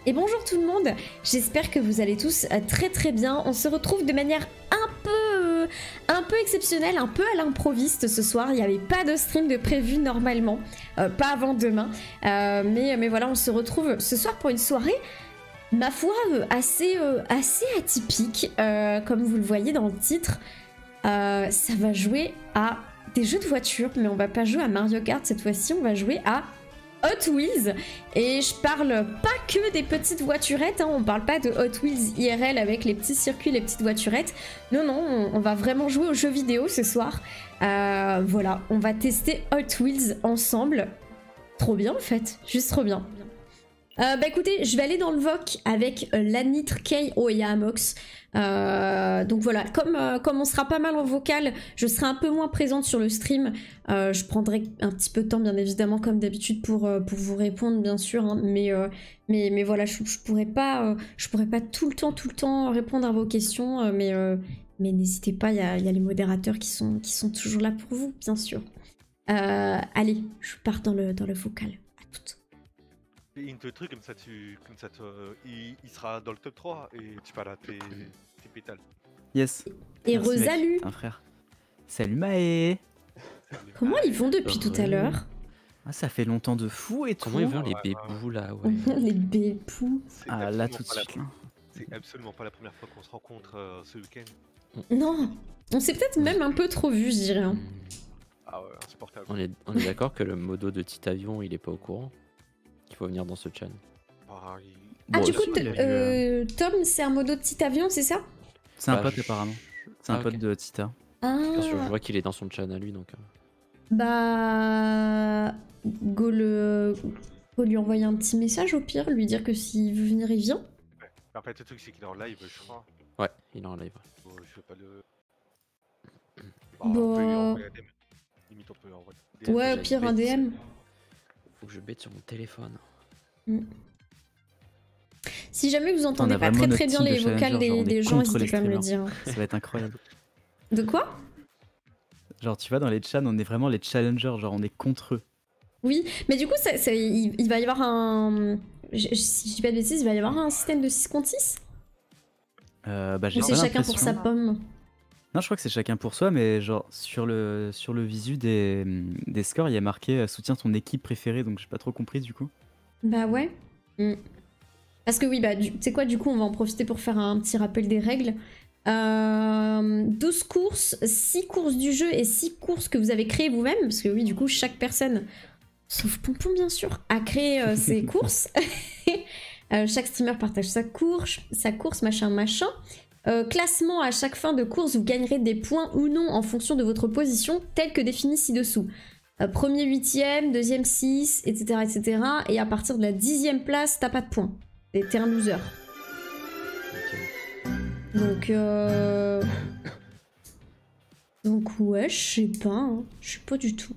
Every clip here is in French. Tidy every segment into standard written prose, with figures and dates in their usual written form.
Et bonjour tout le monde, j'espère que vous allez tous très très bien. On se retrouve de manière un peu exceptionnelle, un peu à l'improviste ce soir. Il n'y avait pas de stream de prévu normalement, pas avant demain. Mais voilà, on se retrouve ce soir pour une soirée, ma foi, assez atypique. Comme vous le voyez dans le titre, ça va jouer à des jeux de voiture, mais on va pas jouer à Mario Kart cette fois-ci, on va jouer à Hot Wheels. Et je parle pas que des petites voiturettes, hein, on parle pas de Hot Wheels IRL avec les petits circuits, les petites voiturettes. Non, on va vraiment jouer aux jeux vidéo ce soir. Voilà, on va tester Hot Wheels ensemble. Trop bien en fait, juste trop bien. Bah écoutez, je vais aller dans le VOC avec l'Anitre K. Oh, il y a Amox. Donc voilà, comme on sera pas mal en vocal, je serai un peu moins présente sur le stream. Je prendrai un petit peu de temps, bien évidemment, comme d'habitude, pour vous répondre, bien sûr. Hein, mais voilà, je pourrais pas tout le temps répondre à vos questions. Mais n'hésitez pas, il y a les modérateurs qui sont toujours là pour vous, bien sûr. Allez, je pars dans le vocal. À toutes. Une de trucs comme ça, il sera dans le top 3 et tu parles à tes pétales. Yes. Et merci, Rosalu. Un frère. Salut Maë. Comment ils vont depuis tout à l'heure? Ah, ça fait longtemps de fou et tout. Comment ils vont les bébous là, ouais. Les bébous. Ah là tout de suite. C'est absolument pas la première fois qu'on se rencontre ce week-end. Non, on s'est peut-être même un peu trop vu, je dirais. Hein. Ah ouais, insupportable. On est d'accord que le modo de Titavion il est pas au courant. Qu'il faut venir dans ce chan. Ah, Bon, du coup, si, Tom, c'est un modo de Titavion, c'est ça? C'est un Bah, pote apparemment. C'est un ok. pote de Tita. Ah. Je vois qu'il est dans son chan à lui donc. Bah. Go lui envoyer un petit message au pire, lui dire que s'il veut venir, il vient. Ouais. Après, le truc, c'est qu'il est en live, je crois. Ouais, il est en live. Bon, je vais pas le. Bon. On peut lui envoyer un DM. Limite, on peut lui envoyer un DM. Ouais, au pire, un DM. Faut que je bête sur mon téléphone. Si jamais vous On entendez a pas vraiment très notre bien team les de vocals challengers, genre, on des est gens, contre n'hésitez les pas à me le streamers. dire. Ça va être incroyable. De quoi? Genre tu vois dans les chans on est vraiment les challengers, genre on est contre eux. Oui, mais du coup, il va y avoir un... Si je dis pas de bêtises, il va y avoir un système de 6 contre 6? Bah j'ai Ou c'est pas chacun pour sa l'impression. pomme? Non, je crois que c'est chacun pour soi, mais genre sur le visu des scores, il y a marqué soutient ton équipe préférée, donc j'ai pas trop compris du coup. Bah ouais. Parce que oui, bah tu sais quoi, du coup, on va en profiter pour faire un petit rappel des règles. 12 courses, 6 courses du jeu et 6 courses que vous avez créées vous-même, parce que oui, du coup, chaque personne, sauf Pompon bien sûr, a créé ses courses. Chaque streamer partage sa course, machin. Classement à chaque fin de course, vous gagnerez des points ou non en fonction de votre position, tel que défini ci-dessous. Premier 8ème, deuxième 6, etc. Et à partir de la 10ème place, t'as pas de points. T'es un loser. Donc ouais, je sais pas, hein. Je sais pas du tout.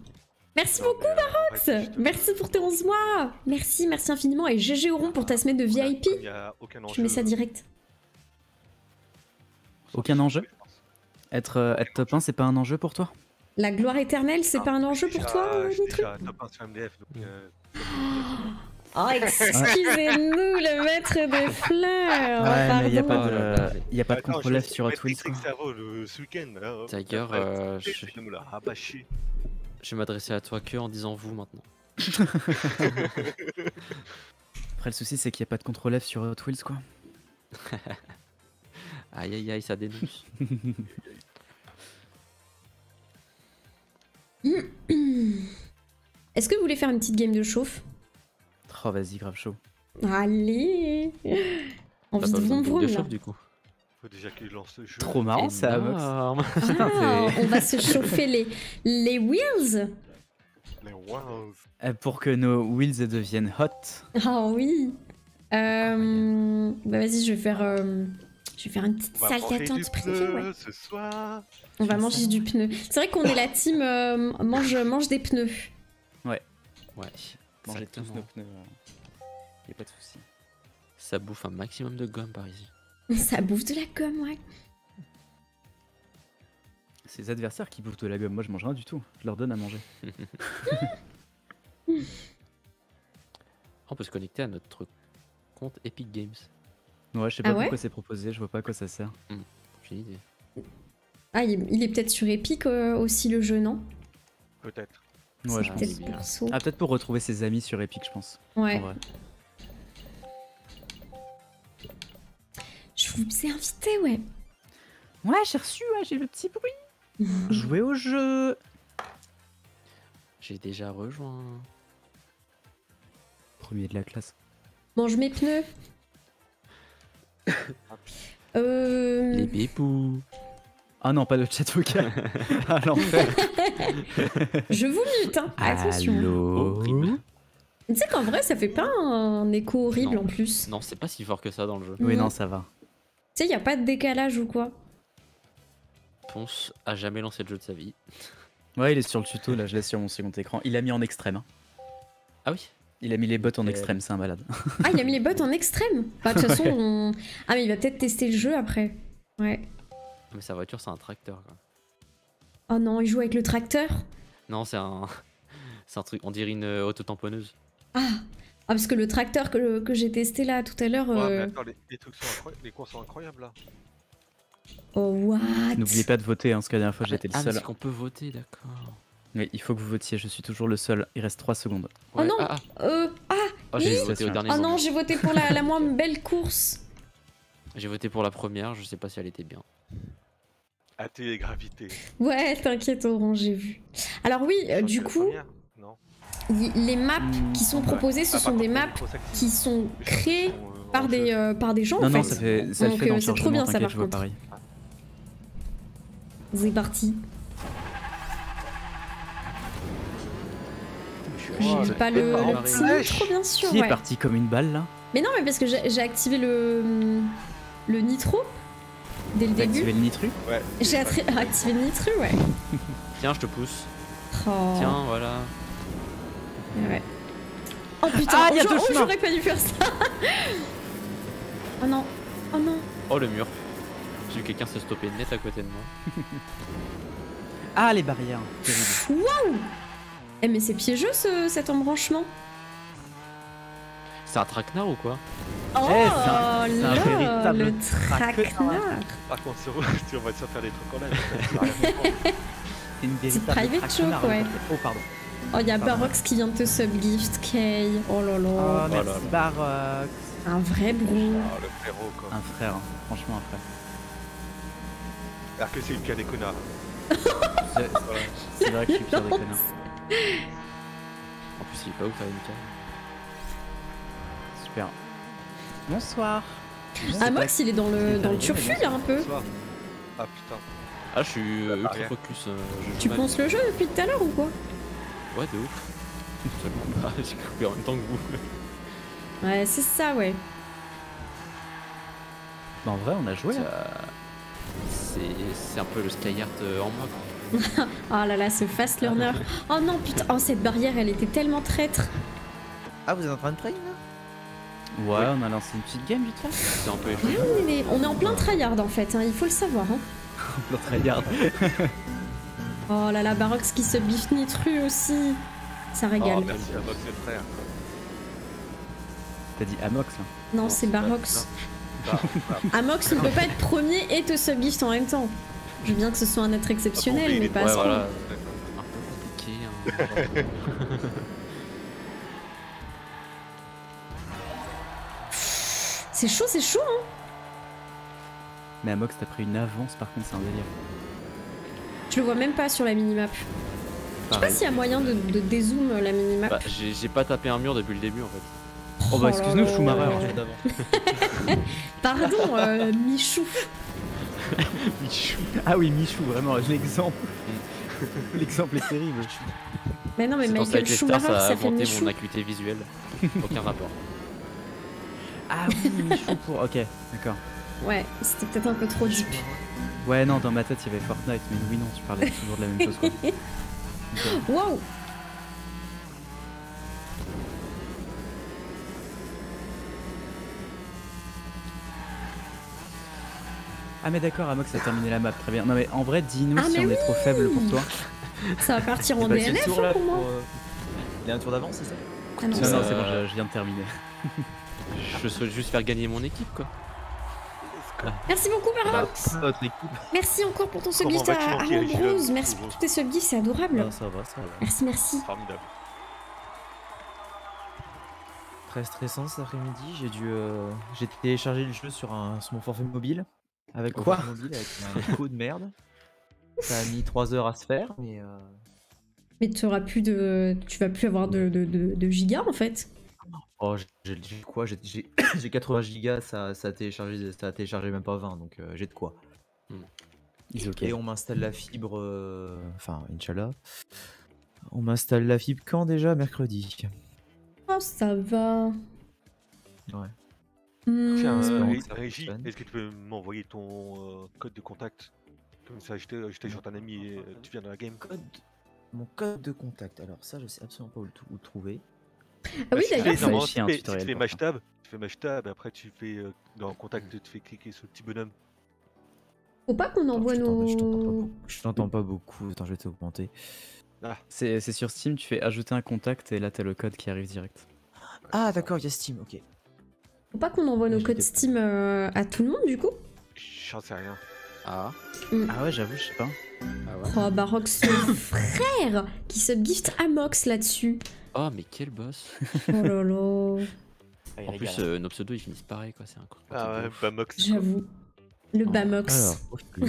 Merci beaucoup Marox. Merci pour tes 11 mois. Merci infiniment. Et GG Auron pour ta semaine de VIP. Il y a aucun enjeu. Je mets ça direct. Aucun enjeu. Être top 1, c'est pas un enjeu pour toi? La gloire éternelle, c'est pas un enjeu pour toi, Je suis Nitru? déjà top 1 sur MDF, donc... Oh, excusez-nous, le maître des fleurs. Ouais, mais il y a pardon. pas de contrôle F sur Hot Wheels quoi. cerveau ce week-end. Tiger, je je vais m'adresser à toi que en disant vous maintenant. Après le souci c'est qu'il y a pas de contrôle F sur Hot Wheels quoi. Aïe aïe aïe, ça dénonce. Est-ce que vous voulez faire une petite game de chauffe? Oh vas-y, grave chaud. Allez. Envie de vroom vroom là. Du coup. Faut déjà qu'il lance le jeu. Trop marrant ça, Vox. Énorme. Ah, on va se chauffer les wheels. Les wow. Pour que nos wheels deviennent hot. Ah oui. Bah vas-y, je vais faire une petite saltate en privé, ouais. Ce soir. On va manger du pneu. C'est vrai qu'on est la team mange des pneus. Ouais. Manger tous nos pneus. Y a pas de souci. Ça bouffe un maximum de gomme par ici. Ça bouffe de la gomme, ouais. C'est les adversaires qui bouffent de la gomme. Moi, je mange rien du tout. Je leur donne à manger. On peut se connecter à notre compte Epic Games. Ouais, je sais Ah pas ouais pourquoi c'est proposé, je vois pas à quoi ça sert. Aucune idée. Ah, il est peut-être sur Epic aussi le jeu, non? Peut-être. Ouais, C'est je pense. peut-être bien. pour ça. Ah, peut-être pour retrouver ses amis sur Epic, je pense. Ouais. En vrai. Je vous ai invité, ouais. Ouais, j'ai reçu, ouais, j'ai le petit bruit. Jouer au jeu. J'ai déjà rejoint. Premier de la classe. Mange mes pneus. Les bébous. Ah non, pas de chat vocal. Ah l'enfer. Je vous mute, hein. Attention. Allô. Horrible. Tu sais qu'en vrai, ça fait pas un écho horrible Non. en plus. Non, c'est pas si fort que ça dans le jeu. Oui, Non. non, ça va. Tu sais, y a pas de décalage ou quoi. Ponce a jamais lancé le jeu de sa vie. Ouais, il est sur le tuto, là, je l'ai sur mon second écran. Il a mis en extrême. Hein. Ah oui. Il a mis les bots en Et- extrême, c'est un malade. Ah, il a mis les bots en extrême. Bah, de toute façon, on... Ah, mais il va peut-être tester le jeu après. Ouais. Mais sa voiture, c'est un tracteur. Quoi. Oh non, il joue avec le tracteur. Non, c'est un. C'est un truc. On dirait une auto-tamponneuse. Ah. Ah, parce que le tracteur que j'ai testé là tout à l'heure. Ouais, mais attends, les trucs sont incroyables. Les courses sont incroyables là. Oh, what? N'oubliez pas de voter, hein, parce que la dernière fois j'étais le Ah, mais seul. c'est qu'on peut voter, d'accord. Oui, il faut que vous votiez, je suis toujours le seul. Il reste 3 secondes. Oh non. Ah, Ah, j'ai Oui. voté au dernier oh non, moment. j'ai voté pour la moins belle course. J'ai voté pour la première, je sais pas si elle était bien. À télégravité. Ouais, t'inquiète, Orange, j'ai vu. Alors oui, Je crois du que c'est coup, la première. Non. les maps qui sont ouais. proposées, ce Ah, sont par des contre, maps les grosses actives, qui sont les créées choses sont, par en jeu. par des gens, Non, en non, fait. ça le Donc, fait dans le c'est trop chargement, bien, ça, t'inquiète, par je vois contre. pareil. C'est parti. Oh, J'ai le pas le départ, petit ouais. nitro, bien sûr. Qui est Ouais. parti comme une balle là? Mais non, mais parce que j'ai activé le nitro dès le T'as début. activé le nitru? Ouais. J'ai activé le nitro, ouais. Tiens, je te pousse. Oh. Tiens, voilà. Ouais. Oh putain, Ah, il y a deux chemins. j'aurais pas dû faire ça. Oh non, oh non. Oh, le mur. J'ai vu quelqu'un se stopper net à côté de moi. Ah, les barrières. Terrible. Waouh. Eh mais c'est piégeux cet embranchement. C'est un traquenard ou quoi? Oh c'est un là, véritable le traquenard. traquenard. Par contre, on va se faire des trucs en live. C'est une véritable private traquenard, joke, ouais. le- Oh, pardon. Oh, il y a Pardon. Barox qui vient de te subgift, Kay. Oh là là. Oh, merci là là. Barox. Un vrai bro. Ah, le frérot quoi. Un frère, hein. Franchement un frère. Alors que c'est une pire des connards. C'est vrai que je suis pire des connards. En plus, il est pas ouf, t'as une carte. Super. Bonsoir. Je sais Ah, pas Mox, il est dans le arrivé, turfu mais là un peu. Bonsoir. Ah putain. Ah, je suis ultra barrière. focus. Je Tu joue ponces le jeu depuis tout à l'heure ou quoi? Ouais, de ouf. Absolument pas. J'ai coupé en même temps que vous. Ouais, c'est ça, ouais. Bah, en vrai, on a joué. Hein. C'est un peu le Skyheart en moi. Quoi. Oh là là, ce fast learner. Oh non, putain, oh cette barrière, elle était tellement traître. Ah, vous êtes en train de train là? Ouais, on a lancé une petite game vite fait. C'est un peu Ouais, effrayant. on est en plein tryhard en fait, hein, il faut le savoir. Hein. Regarde. Oh là là, Barox qui se biffe nitru aussi. Ça régale. Oh, merci à votre frère. T'as dit Amox là. Non, c'est Barox. Bah, bah, Amox ne peut pas être premier et te subgift en même temps. Je veux bien que ce soit un être exceptionnel, Ah bon, mais mais il est- pas à Ouais, ce point. voilà. Un peu compliqué. Hein. C'est chaud, hein. Mais Amox, t'as pris une avance, par contre, c'est un délire. Je le vois même pas sur la minimap. Je sais pas Pareil. s'il y a moyen de dézoom la minimap. Bah, j'ai pas tapé un mur depuis le début en fait. Oh bah, excuse-nous, là là. Schumacher. Pardon, Michou. Ah oui, Michou, vraiment, l'exemple. L'exemple est terrible. Mais non, mais C'est dans Michael Cyclester, Schumacher, ça a ça fait augmenté Michou. mon acuité visuelle. Aucun rapport. Ah oui, Michou pour. Ok, d'accord. Ouais, c'était peut-être un peu trop deep. Ouais, non, dans ma tête, il y avait Fortnite, mais oui, non, tu parlais toujours de la même chose, quoi. Ok. Wow. Ah, mais d'accord, Amox a terminé la map, très bien. Non, mais en vrai, dis-nous Ah, si mais on est trop faible pour toi. Ça va partir en bah, DNF tour hein, là pour moi. Il y a un tour d'avance, c'est ça? Ah non, Non, ça- non, c'est bon, je viens de terminer. Je souhaite juste faire gagner mon équipe, quoi. Merci beaucoup, Marox. Notre équipe. Merci encore pour ton Comment subgift vas-tu, à Anki, Ambrose. Gilles Merci pour tous tes subgifts, c'est adorable. Ah, ça va, ça va. Merci, merci. Formidable. Très stressant cet après-midi. J'ai téléchargé le jeu sur mon forfait mobile. Avec mon Quoi forfait mobile avec un coup de merde. Ça a mis 3 heures à se faire, mais Mais tu vas plus avoir de gigas en fait. oh, j'ai quoi? J'ai 80 gigas, ça a téléchargé même pas 20, donc j'ai de quoi. Is ok. Et on m'installe la fibre, enfin, Inch'Allah. On m'installe la fibre quand déjà? Mercredi. Oh, ça va. Ouais. Tiens, espérons que ça Régie, fonctionne. est-ce que tu peux m'envoyer ton code de contact? Comme ça, j'étais sur ton ami et tu viens dans la game. Mon code de contact. Alors ça, je sais absolument pas où le trouver. Ah oui, Si tu d'ailleurs, fais, normalement, ici un tu tutoriel fais pour match tab, après tu fais dans contact, tu fais cliquer sur le petit bonhomme. faut pas qu'on envoie nos. Je t'entends pas beaucoup. Attends, je vais t'augmenter. C'est sur Steam, tu fais ajouter un contact et là t'as le code qui arrive direct. Ah d'accord, il y a Steam, ok. Faut pas qu'on envoie nos Je codes l'étais pas. Steam à tout le monde du coup. J'en sais rien. Ah, Ah ouais, j'avoue, je sais pas. ah ouais. Oh, Barox, mon frère qui subgift Amox là-dessus. Oh, mais quel boss. Oh là là. En plus, nos pseudos ils finissent pareil, quoi. C'est un truc Ah ouais, de ouf. bah Mox. J'avoue. Le Bamox. Alors,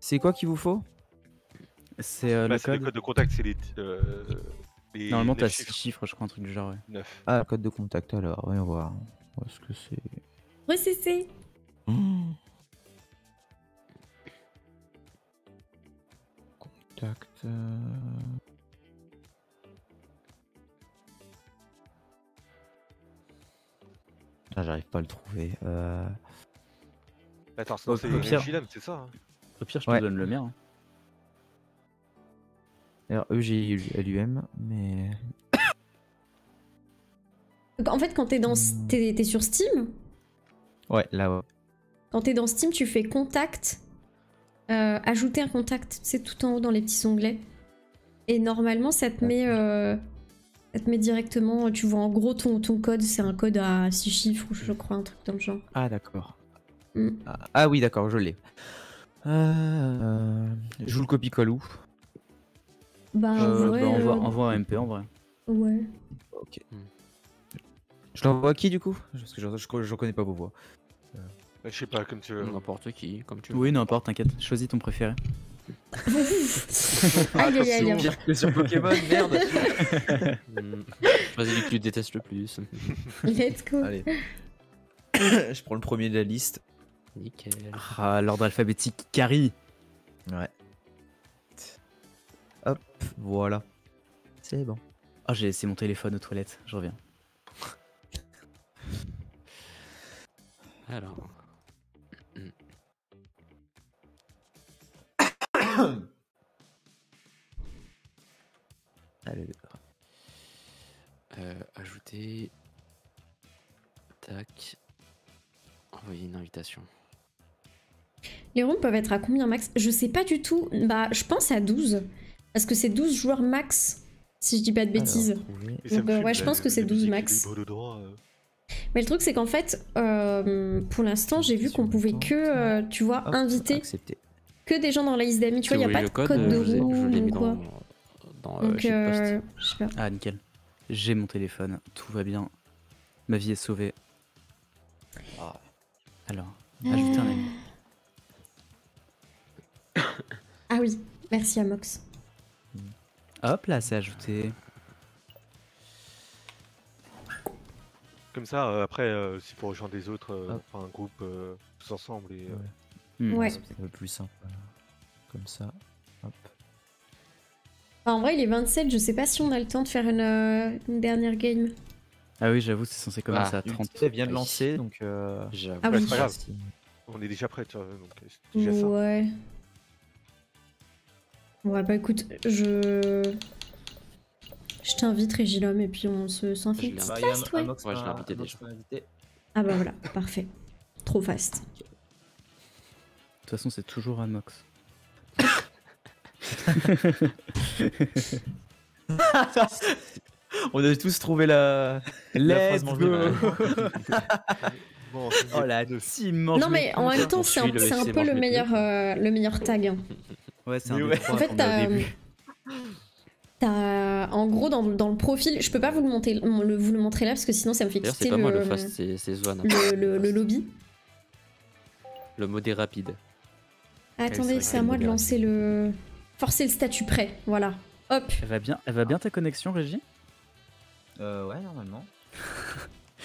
c'est quoi qu'il vous faut? C'est Bah, le c'est le code. code de contact, c'est les Normalement, t'as 9 6 chiffres, je crois, un truc du genre. Ouais. 9. Ah, code de contact, alors, voyons voir. Où est-ce que c'est? Recessé. Contact. Ah, j'arrive pas à le trouver. Attends, sinon Au c'est pire. Gilem, c'est ça hein. Au pire, je te Ouais. donne le mien. Hein. Alors, EGLUM, mais. Donc, en fait, quand t'es sur Steam, Ouais, là, ouais. quand t'es dans Steam, tu fais contact, ajouter un contact, c'est tout en haut dans les petits onglets. Et normalement, ça te met directement, tu vois en gros ton code, c'est un code à 6 chiffres, je crois, un truc dans le genre. Ah, d'accord. Mm. Ah oui, d'accord, je l'ai. Je joue le copie-colle où? Bah, ouais. Bah, envoie un MP en vrai. Ouais. Ok. Je l'envoie à qui du coup? Parce que je connais pas vos voix. Je sais pas, comme tu veux. N'importe qui, comme tu veux. Oui, n'importe, t'inquiète. Choisis ton préféré. Aïe, aïe, aïe. Pire que sur Pokémon, merde. Vas-y, que tu détestes le plus. Let's go. Allez. Je prends le premier de la liste. Nickel. Ah, l'ordre alphabétique Carrie. Ouais. Hop, voilà. C'est bon. Oh, j'ai laissé mon téléphone aux toilettes, je reviens. Alors. Allez. Ajouter. Tac. Envoyer une invitation. Les rooms peuvent être à combien max? Je sais pas du tout. Bah, je pense à 12. Parce que c'est 12 joueurs max, si je dis pas de bêtises. Alors, trouver. Et ça Donc, me fume, ouais, je pense que c'est la 12 musique max. libre de droit, Mais le truc, c'est qu'en fait, pour l'instant, j'ai vu qu'on pouvait que, tu vois, Hop, inviter accepter. que des gens dans la liste d'amis. Tu vois, il Si n'y a vous pas voulez de le code de je room l'ai mis ou quoi. dans Donc, Shitpost. je sais pas. Ah, nickel. J'ai mon téléphone, tout va bien. Ma vie est sauvée. Ah. Alors, ajouter un ami. Ah oui, merci Amox. Hop là, c'est ajouté. Comme ça, après, s'il faut rejoindre des autres, Hop. enfin un groupe tous ensemble et. Ouais. C'est peut-être un peu plus simple. Comme ça. Hop. En vrai, il est 27, je sais pas si on a le temps de faire une dernière game. Ah oui, j'avoue, c'est censé commencer Ah, à 30. Elle vient de Oui. lancer, donc. J'avoue. Ah Ouais, oui. c'est pas grave. On est déjà prêts, tu vois, donc c'est déjà ça. Ouais. Ouais, bah écoute, je t'invite, Régilum, et puis on s'en fait une Je petite Bah, last, ouais. Ouais, je l'ai invité déjà. Ah bah voilà, parfait. Trop fast. De toute façon, c'est toujours Amox. On a tous trouvé la Let's phrase mange go. mes Bon, Oh la team mange Non, mais en même temps, c'est un, poursuit le c'est un FC peu mange le mes meilleur tag. Hein. Ouais, c'est un Mais des ouais. trois En fait, qu'on a au début. en gros, dans le profil, je peux pas vous le montrer là parce que sinon ça me fait D'ailleurs, c'est quitter pas moi le fast, c'est Zoan. le lobby. Le modé rapide. Attendez, vrai c'est que à le moi de modérateur. lancer le. Forcer le statut prêt, voilà. Hop. Elle va bien ta connexion, Régie? Ouais, normalement.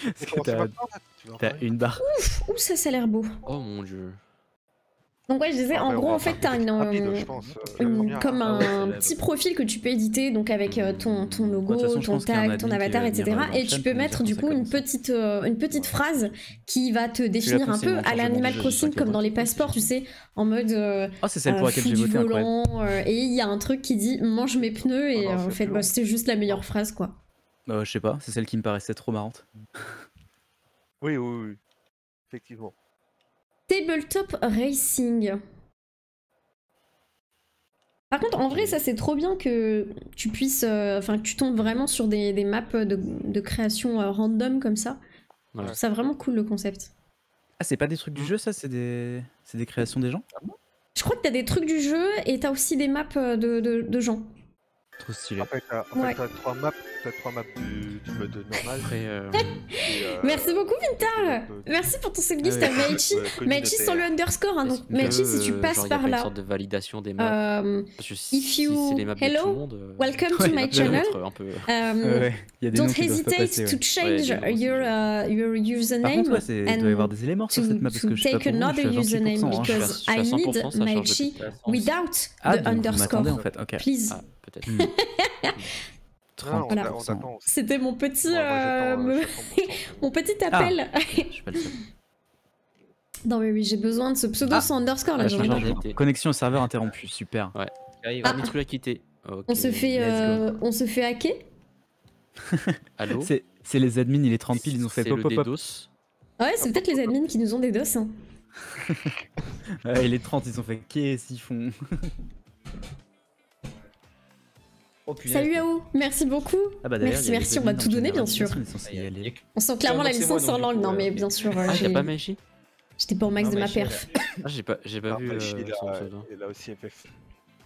Parce que Comment ça t'as va pas, là Tu vas en t'as parler une barre. Ouh, ça a l'air beau. Oh mon dieu. Donc ouais, je disais, Ah en ouais, on gros, va en fait, faire t'as une rapide, je pense, la première, comme Ah ouais, un celle-là, petit elle va- profil que tu peux éditer, donc avec ton logo, De toute façon, je ton pense qu'il y a un tag, ton admin qui avatar, va etc. venir dans Et le tu chat peux pour nous mettre dire du quand coup ça une petite Ouais. phrase qui va te définir un c'est peu mon à chargement l'animal de jeu, crossing, j'espère comme qu'il dans y a les pas de passeports, tu soucis. sais, en mode Oh, c'est celle pour laquelle fou j'ai du voté, incroyable. volant, et il y a un truc qui dit mange mes pneus, et non, en c'est fait, plus bah, long. c'était juste la meilleure phrase, quoi. Je sais pas, c'est celle qui me paraissait trop marrante. Oui, oui, oui. Effectivement. Tabletop Racing. Par contre, en vrai, ça c'est trop bien que tu puisses, que tu tombes vraiment sur des maps de création random comme ça. Je Ouais. trouve ça vraiment cool le concept. Ah, c'est pas des trucs du jeu, ça, c'est des créations des gens? Je crois que t'as des trucs du jeu et t'as aussi des maps de gens. Trop stylé. Après, t'as Ouais. t'as 3 maps, du mode normal. Après, Merci beaucoup, Vintar. Merci pour ton subgift Ah à ouais. Maichi. Maichi sans le underscore, hein, donc est-ce que, Maichi si tu passes genre, y a par pas une là. sorte de validation des maps. Parce que If si you- c'est les maps de tout Hello, le monde, welcome to Ouais, my j'avoue. channel. être un peu... Ouais, il y a des noms Don't qui doivent pas hesitate passer, to ouais. change Ouais, des noms, your Par username contre, ouais, il doit y avoir des éléments sur to, cette map parce to que je sais pas take pour vous, je another suis à 26%, username hein. because Je suis à I 100%, need ça charge Maichi depuis- without Ah, the donc vous underscore. m'attendez en fait, ok. Please. Ah, peut-être. Hmm. Non, on Voilà. t'attend aussi. C'était mon petit, Moi, j'attends, me- j'attends. mon petit appel. Je suis pas le seul. Non mais oui, j'ai besoin de ce pseudo Ah. sans underscore là, Ah, j'en ai je marre. change. marre. Connexion au serveur interrompue, super. Ah. Dimitri l'a quitté. Ok. On se fait, on se fait hacker. Allô. C'est les admins, il est 30 piles, ils ont fait C'est pop le pop pop. DDoS. Ouais, c'est peut-être les admins qui nous ont des dos. Hein. Ouais, les 30, ils ont fait qu'est-ce qu'ils font? Oh, punaise. Salut AO, merci beaucoup. Ah bah d'ailleurs, Merci, il y a merci, les on va admins tout en donner, bien général, sûr. ils sont censés y aller. On sent clairement la C'est moi, licence donc, en du langue. coup, Non mais bien sûr, Ah, t'as pas Maichi? j'étais pas au max Non, de ma Maichi, perf. Ah, j'ai pas vu Après, il son a- pseudo. il a aussi FF.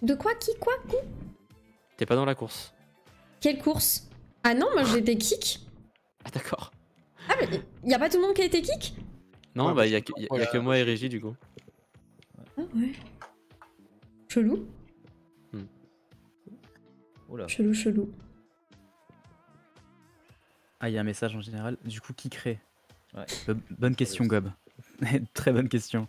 De quoi? Qui? Quoi? T'es pas dans la course. Quelle course? Ah non, moi j'ai été kick. Ah, d'accord. Ah mais y a pas tout le monde qui a été kick? Non, Ouais, bah parce y a, que que- y a voilà. que moi et Régie du coup. Ah ouais. Chelou, Oula. chelou. Ah, il y a un message en général. Du coup, qui crée? Ouais. Bonne question, Gob. Très bonne question.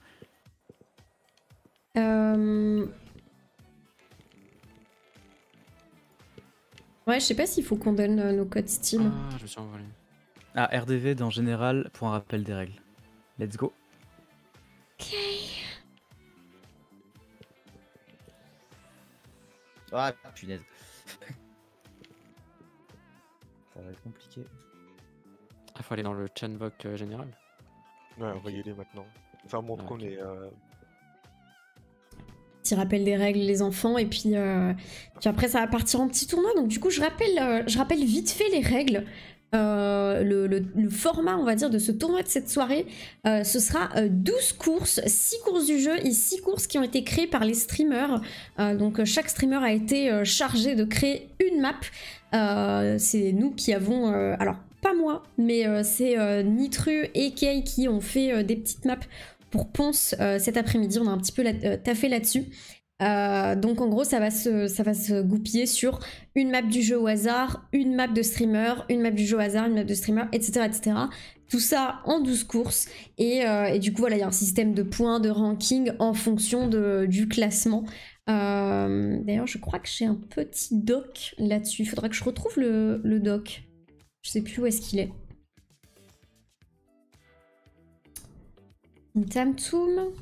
Ouais, je sais pas s'il faut qu'on donne nos codes Steam. Ah, je me suis envolé. Ah, RDV dans général pour un rappel des règles. Let's go. Ah, punaise. Ça va être compliqué. Ah, faut aller dans le chatbox général. Ouais, on va y aller maintenant. Ça montre Ah, qu'on ok. est. Petit rappel des règles, les enfants, et puis après ça va partir en petit tournoi. Donc du coup, je rappelle vite fait les règles. Le format, on va dire, de ce tournoi de cette soirée, ce sera 12 courses, 6 courses du jeu et 6 courses qui ont été créées par les streamers. Donc chaque streamer a été chargé de créer une map. C'est nous qui avons... alors, pas moi, mais c'est Nitru et Kay qui ont fait des petites maps pour Ponce cet après-midi. On a un petit peu taffé là-dessus. Donc en gros ça va se goupiller sur une map du jeu au hasard, une map de streamer, une map du jeu au hasard, une map de streamer, etc. Tout ça en 12 courses et du coup voilà, il y a un système de points, de ranking en fonction du classement. D'ailleurs je crois que j'ai un petit doc là-dessus, il faudra que je retrouve le doc. Je sais plus où est-ce qu'il est. Tamtoum.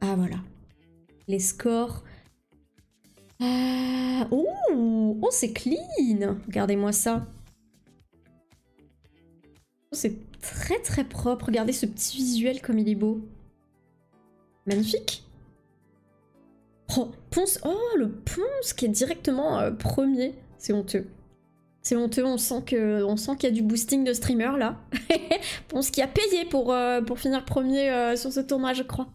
Ah voilà. Les scores. Oh, c'est clean. Regardez-moi ça. Oh, c'est très très propre. Regardez ce petit visuel comme il est beau. Magnifique. Oh, Ponce. Oh, le Ponce qui est directement premier. C'est honteux. C'est honteux, on sent qu'il y a du boosting de streamer là. Ponce qui a payé pour finir premier sur ce tournoi, je crois.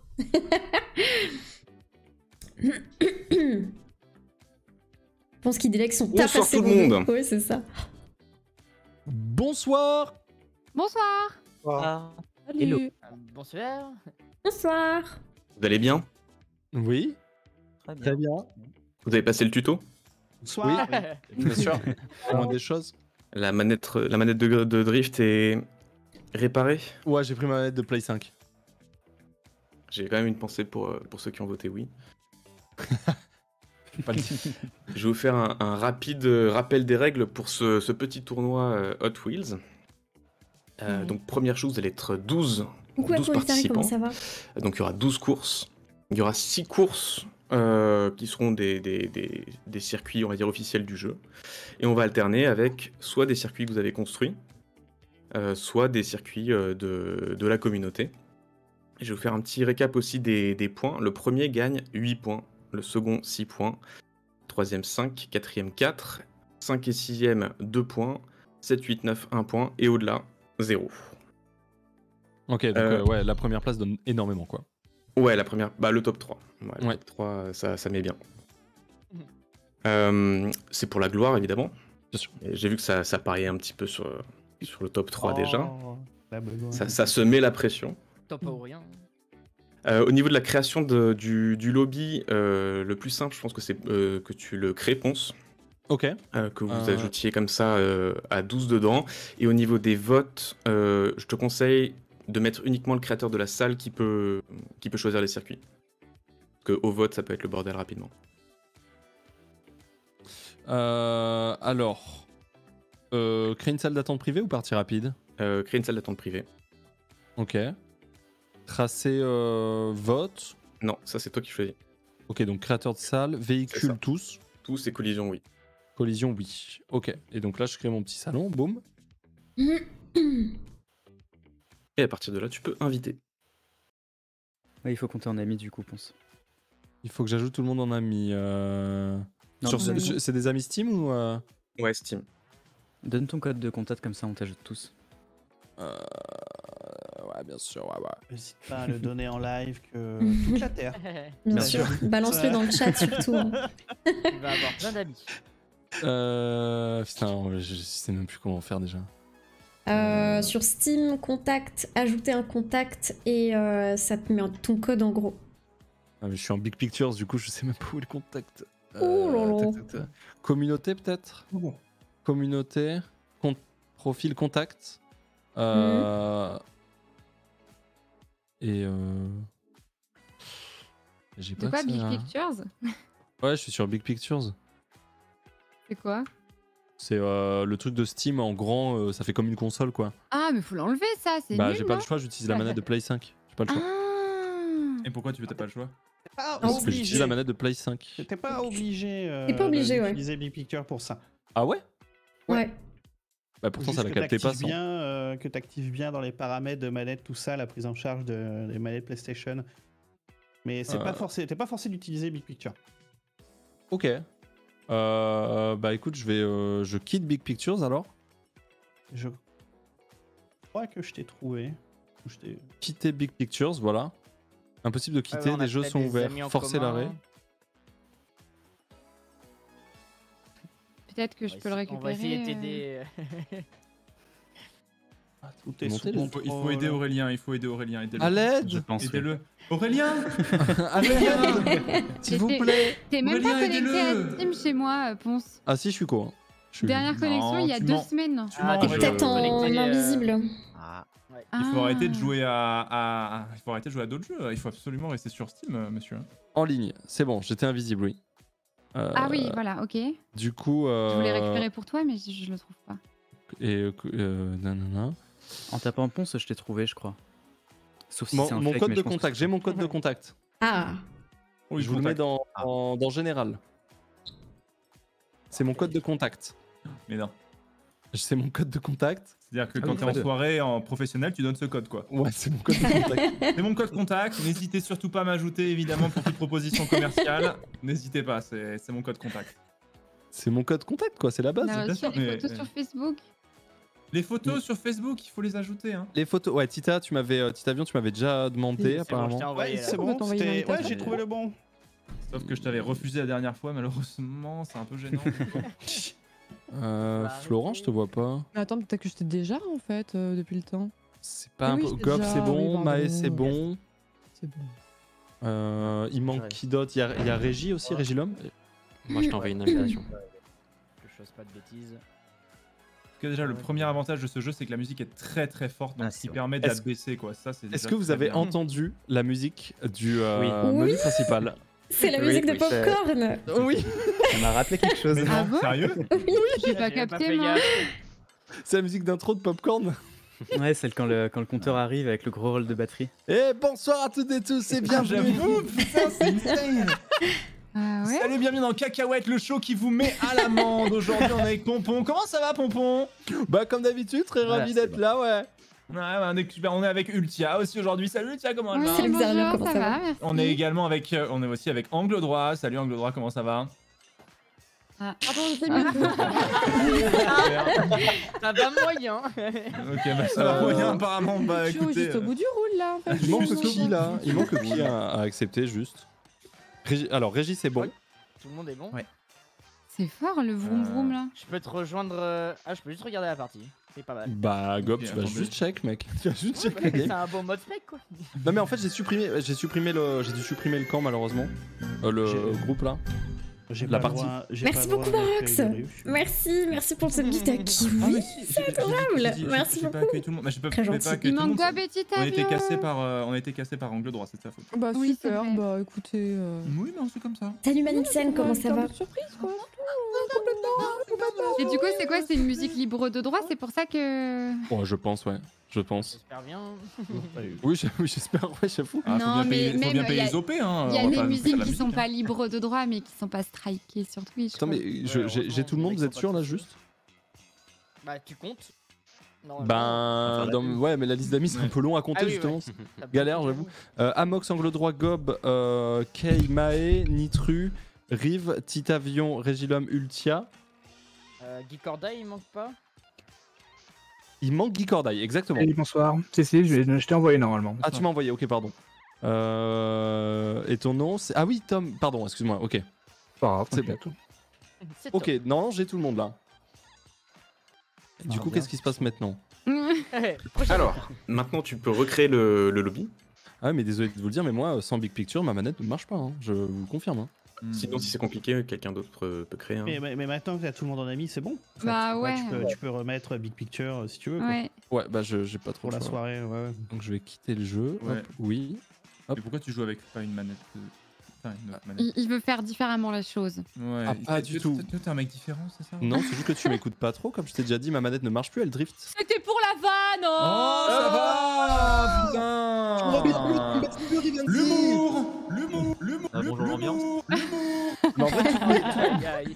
Ponce qui délègue son taf à Bonsoir ses tout le ronds. monde. Oui, c'est ça. Bonsoir. Bonsoir. Ah, Hello. bonsoir. Bonsoir. Vous allez bien? Oui, Très bien. très bien. Vous avez passé le tuto? Bonsoir. Bien sûr. Comment des choses? La manette de drift est réparée? Ouais, j'ai pris ma manette de Play 5. J'ai quand même une pensée pour ceux qui ont voté oui. Pas le- Je vais vous faire un rapide rappel des règles pour ce petit tournoi Hot Wheels. Ouais. Donc première chose, vous allez être 12 Coucou à 12 Coritari, comment participants. ça va? Donc il y aura 12 courses. Il y aura 6 courses qui seront des circuits, on va dire, officiels du jeu. Et on va alterner avec soit des circuits que vous avez construits, soit des circuits de la communauté. Et je vais vous faire un petit récap aussi des points. Le premier gagne 8 points, le second 6 points, troisième 5, quatrième 4, 5 et 6e 2 points, 7, 8, 9, 1 point, et au-delà 0. Ok, donc ouais, la première place donne énormément quoi. Ouais, la première, le top 3. Ouais, le Ouais. top 3, ça met bien. C'est pour la gloire, évidemment. Bien sûr. Et j'ai vu que ça pariait un petit peu sur le top 3 déjà. Oh, la besoin. Ça se met la pression. Top ou rien. Au niveau de la création du lobby, le plus simple, je pense que c'est que tu le crées, Ponce. Ok. Que vous ajoutiez comme ça à 12 dedans. Et au niveau des votes, je te conseille de mettre uniquement le créateur de la salle qui peut choisir les circuits. Parce qu'au vote, ça peut être le bordel rapidement. Alors, créer une salle d'attente privée ou partie rapide? Créer une salle d'attente privée. Ok. Tracer vote. Non, ça c'est toi qui choisis. Ok, donc créateur de salle, C'est véhicule ça. tous. Tous ces collisions, oui. Collision, oui. Ok. Et donc là, je crée mon petit salon. Boum. Et à partir de là, tu peux inviter. Ouais, il faut compter en ami du coup, pense. Il faut que j'ajoute tout le monde en ami. Non, C'est des amis Steam ou Ouais, Steam. Donne ton code de contact comme ça on t'ajoute tous. Ouais, bien sûr. Ouais. N'hésite pas à le donner en live que toute la Terre. Bien Bien sûr. sûr. Balance-le dans le chat surtout. Hein. Il va avoir plein d'amis. Putain, je sais même plus comment faire déjà. Sur Steam, contact, ajouter un contact et ça te met ton code en gros. Ah, mais je suis en Big Pictures, du coup, je sais même pas où est le contact. Oh là là. tac. Communauté, peut-être. Communauté. Profil contact. Et j'ai C'est pas quoi accès Big à- Pictures? Ouais, je suis sur Big Pictures. C'est quoi? C'est le truc de Steam en grand, ça fait comme une console quoi. Ah, mais faut l'enlever ça, c'est Bah, nul, j'ai pas non? le choix, j'utilise la manette de Play 5. J'ai pas le choix. Ah. Et pourquoi tu t'as pas le choix? Pas Parce que j'utilise la obligé. manette de Play 5. T'es pas obligé. T'es pas obligé, ouais. d'utiliser Big Picture pour ça. Ah ouais? Ouais. Bah pourtant Juste ça l'a que capté pas t'actives sans. bien, que t'actives bien dans les paramètres de manette, tout ça, la prise en charge des manettes PlayStation. Mais c'est pas forcé. T'es pas forcé d'utiliser Big Picture. Ok. Bah écoute, je quitte Big Pictures alors. Je crois que je t'ai trouvé. Quitter Big Pictures, voilà. Impossible de quitter, on a les jeux peut-être sont des ouverts. amis en Forcez commun. l'arrêt. Peut-être que je peux le récupérer. On va essayer de t'aider. Tout est Montez sous les- Il faut contrôle. aider Aurélien, aidez-le. À l'aide. Je pense. Oui. Aidez-le. Aurélien À l'aide. S'il vous Mais plaît. T'es même pas Aurélien, connecté à aidez-le. Steam chez moi, Ponce. Ah si, je suis con. Je suis- Dernière connexion il y a tu 2 mens. semaines. Ah, Et tu peut-être peux en connecter, invisible. Ah. Ouais. Il faut Ah. arrêter de jouer il faut arrêter de jouer à d'autres jeux. Il faut absolument rester sur Steam, monsieur. En ligne. C'est bon, j'étais invisible, oui. Ah oui, voilà, ok. Du coup. Je voulais récupérer pour toi, mais je le trouve pas. Et nanana. En tapant Ponce, je t'ai trouvé, je crois. Sauf si c'est un Mon fake, code mais de je pense que contact, c'est j'ai ça. mon code de contact. Ah. Oui, Je vous le mets contact. dans général. C'est mon code de contact. Mais non. C'est mon code de contact. C'est-à-dire que Ah quand oui, t'es pas en deux. soirée en professionnel, tu donnes ce code, quoi. Ouais, c'est mon code de contact. C'est mon code contact. N'hésitez surtout pas à m'ajouter, évidemment, pour toute proposition commerciale. N'hésitez pas, c'est mon code contact. C'est mon code contact, quoi, c'est la base. On a bien reçu sûr, les mais- photos sur Facebook. Les photos sur Facebook, il faut les ajouter. Hein. Les photos, ouais, Tita, Titavion, tu m'avais déjà demandé, apparemment. Ouais, c'est On va bon, t'envoyer une c'était... Ouais, invitation. j'ai trouvé le bon. Sauf que je t'avais refusé la dernière fois, malheureusement, c'est un peu gênant. Florent, je te vois pas. Mais attends, peut-être que je t'ai déjà en fait depuis le temps. C'est pas un Oui, peu. c'est Gob, déjà- c'est oui, bon. pardon. Maë, c'est bon. C'est bon. Il manque qui d'autre? Il y a Régie aussi, Régilum. Moi, je t'envoie une invitation. Que je fasse pas de bêtises. Parce que déjà, le premier avantage de ce jeu, c'est que la musique est très très forte, donc Ah, ce c'est qui vrai. permet de la Est-ce- baisser, quoi. Ça, c'est Est-ce déjà que vous très avez bien. entendu la musique du Oui. menu principal? C'est la Oui, musique de oui, Popcorn. Oui, Ça m'a rappelé quelque chose. Mais Ah non, bon sérieux? J'ai pas capté, moi. c'est la musique d'intro de Popcorn. Ouais, celle quand le compteur arrive avec le gros rôle de batterie. Et bonsoir à toutes et tous et bienvenue. J'avoue, putain, c'est insane! Ah ouais. Salut, bienvenue dans Cacahuète, le show qui vous met à l'amende. Aujourd'hui, on est avec Pompon. Comment ça va, Pompon? Bah comme d'habitude, très Voilà, ravi c'est d'être bon. là, ouais. Ouais, on est avec Ultia aussi aujourd'hui. Salut Ultia, comment elle Oui, va? Salut, Xavier, bonjour, comment ça va merci. On est également avec, on est aussi avec Angle Droit. Salut Angle Droit, comment ça va? Attends, c'est mieux. Ça va moyen. Ok, bah ça va moyen apparemment. Bah Je suis écoutez. juste au bout du roule là en fait. Il manque Je suis qui là? Il manque qui à accepter juste? Alors Régis c'est bon. Oui. Tout le monde est bon. Ouais. C'est fort le vroom vroom là. Je peux te rejoindre. Je peux juste regarder la partie. C'est pas mal. Bah Gob, Ok, tu vas attendez. juste check mec. Tu vas juste check Ouais, la c'est game. un bon mode spec quoi. Non mais en fait j'ai dû supprimer le camp malheureusement. Le J'ai- groupe là. J'ai La pas le partie. droit- j'ai Merci pas le beaucoup, droit Marox. d'accueil de rue. Merci pour cette guide à Ah, kiwi. mais si, c'est adorable. Merci J'ai pas beaucoup. accueilli tout le monde. Bah, j'ai pas, Très je pouvais gentil. pas accueillir Il tout le manque monde. quoi, Betty On a été Tavion cassé par Angle Droit, c'est de sa faute. Bah Oui, c'est super, vrai. bah écoutez. Oui, non, c'est comme ça. Salut Manixen, comment ça va? Surprise quoi. Et du coup, c'est quoi? C'est une musique libre de droit? C'est pour ça que. Ouais, je pense, ouais. Je pense. J'espère bien. Oui, j'espère, ouais, j'avoue. Ah, faut Non, bien payer, mais faut bien même, payer y a- les OP, hein. Il y a on va des pas musiques faire la qui sont musique, pas hein. libres de droit, mais qui sont pas strikées sur Twitch. Attends, quoi. mais j'ai tout le monde, vous êtes sûr là juste? Bah tu comptes. Normalement. Ben, ouais, mais la liste d'amis c'est un peu long à compter Ah oui, justement. ouais. T'as Galère, beaucoup, j'avoue. Amox, Angle Droit, Gob, Kay, Maë, Nitru, Rive, Titavion, Régilum, Ultia. Guy Corday, il manque pas. Il manque Guy Corday, exactement. Salut, bonsoir. Si, je t'ai envoyé normalement. Ah, tu m'as envoyé, ok, pardon. Et ton nom, c'est. Ah oui, Tom, pardon, excuse-moi, ok. Pas grave, C'est t'inquiète. C'est Ok, non, j'ai tout le monde là. Du coup, bien. qu'est-ce qui se passe maintenant? Alors, maintenant tu peux recréer le lobby. Ah, mais désolé de vous le dire, mais moi, sans Big Picture, ma manette ne marche pas, hein. Je vous le confirme. Hein. Sinon, si c'est compliqué, quelqu'un d'autre peut créer. Hein. Mais maintenant que t'as tout le monde en ami, c'est bon. Bah ouais. Tu peux remettre Big Picture si tu veux. quoi. Ouais. Ouais, bah, j'ai pas trop Pour le la choix. soirée, ouais. Donc, je vais quitter le jeu. Ouais. Hop, oui. Hop. Mais pourquoi tu joues avec pas une manette Enfin, une autre manette. Il veut faire différemment la chose. Ouais. Ah, pas du tout. Toi, t'es un mec différent, c'est ça? Non, c'est juste que tu m'écoutes pas trop. Comme je t'ai déjà dit, ma manette ne marche plus, elle drift. C'était pour la vanne. Oh, ça va, putain. L'humour. Bonjour l'ambiance. Mais en fait, Aïe, aïe.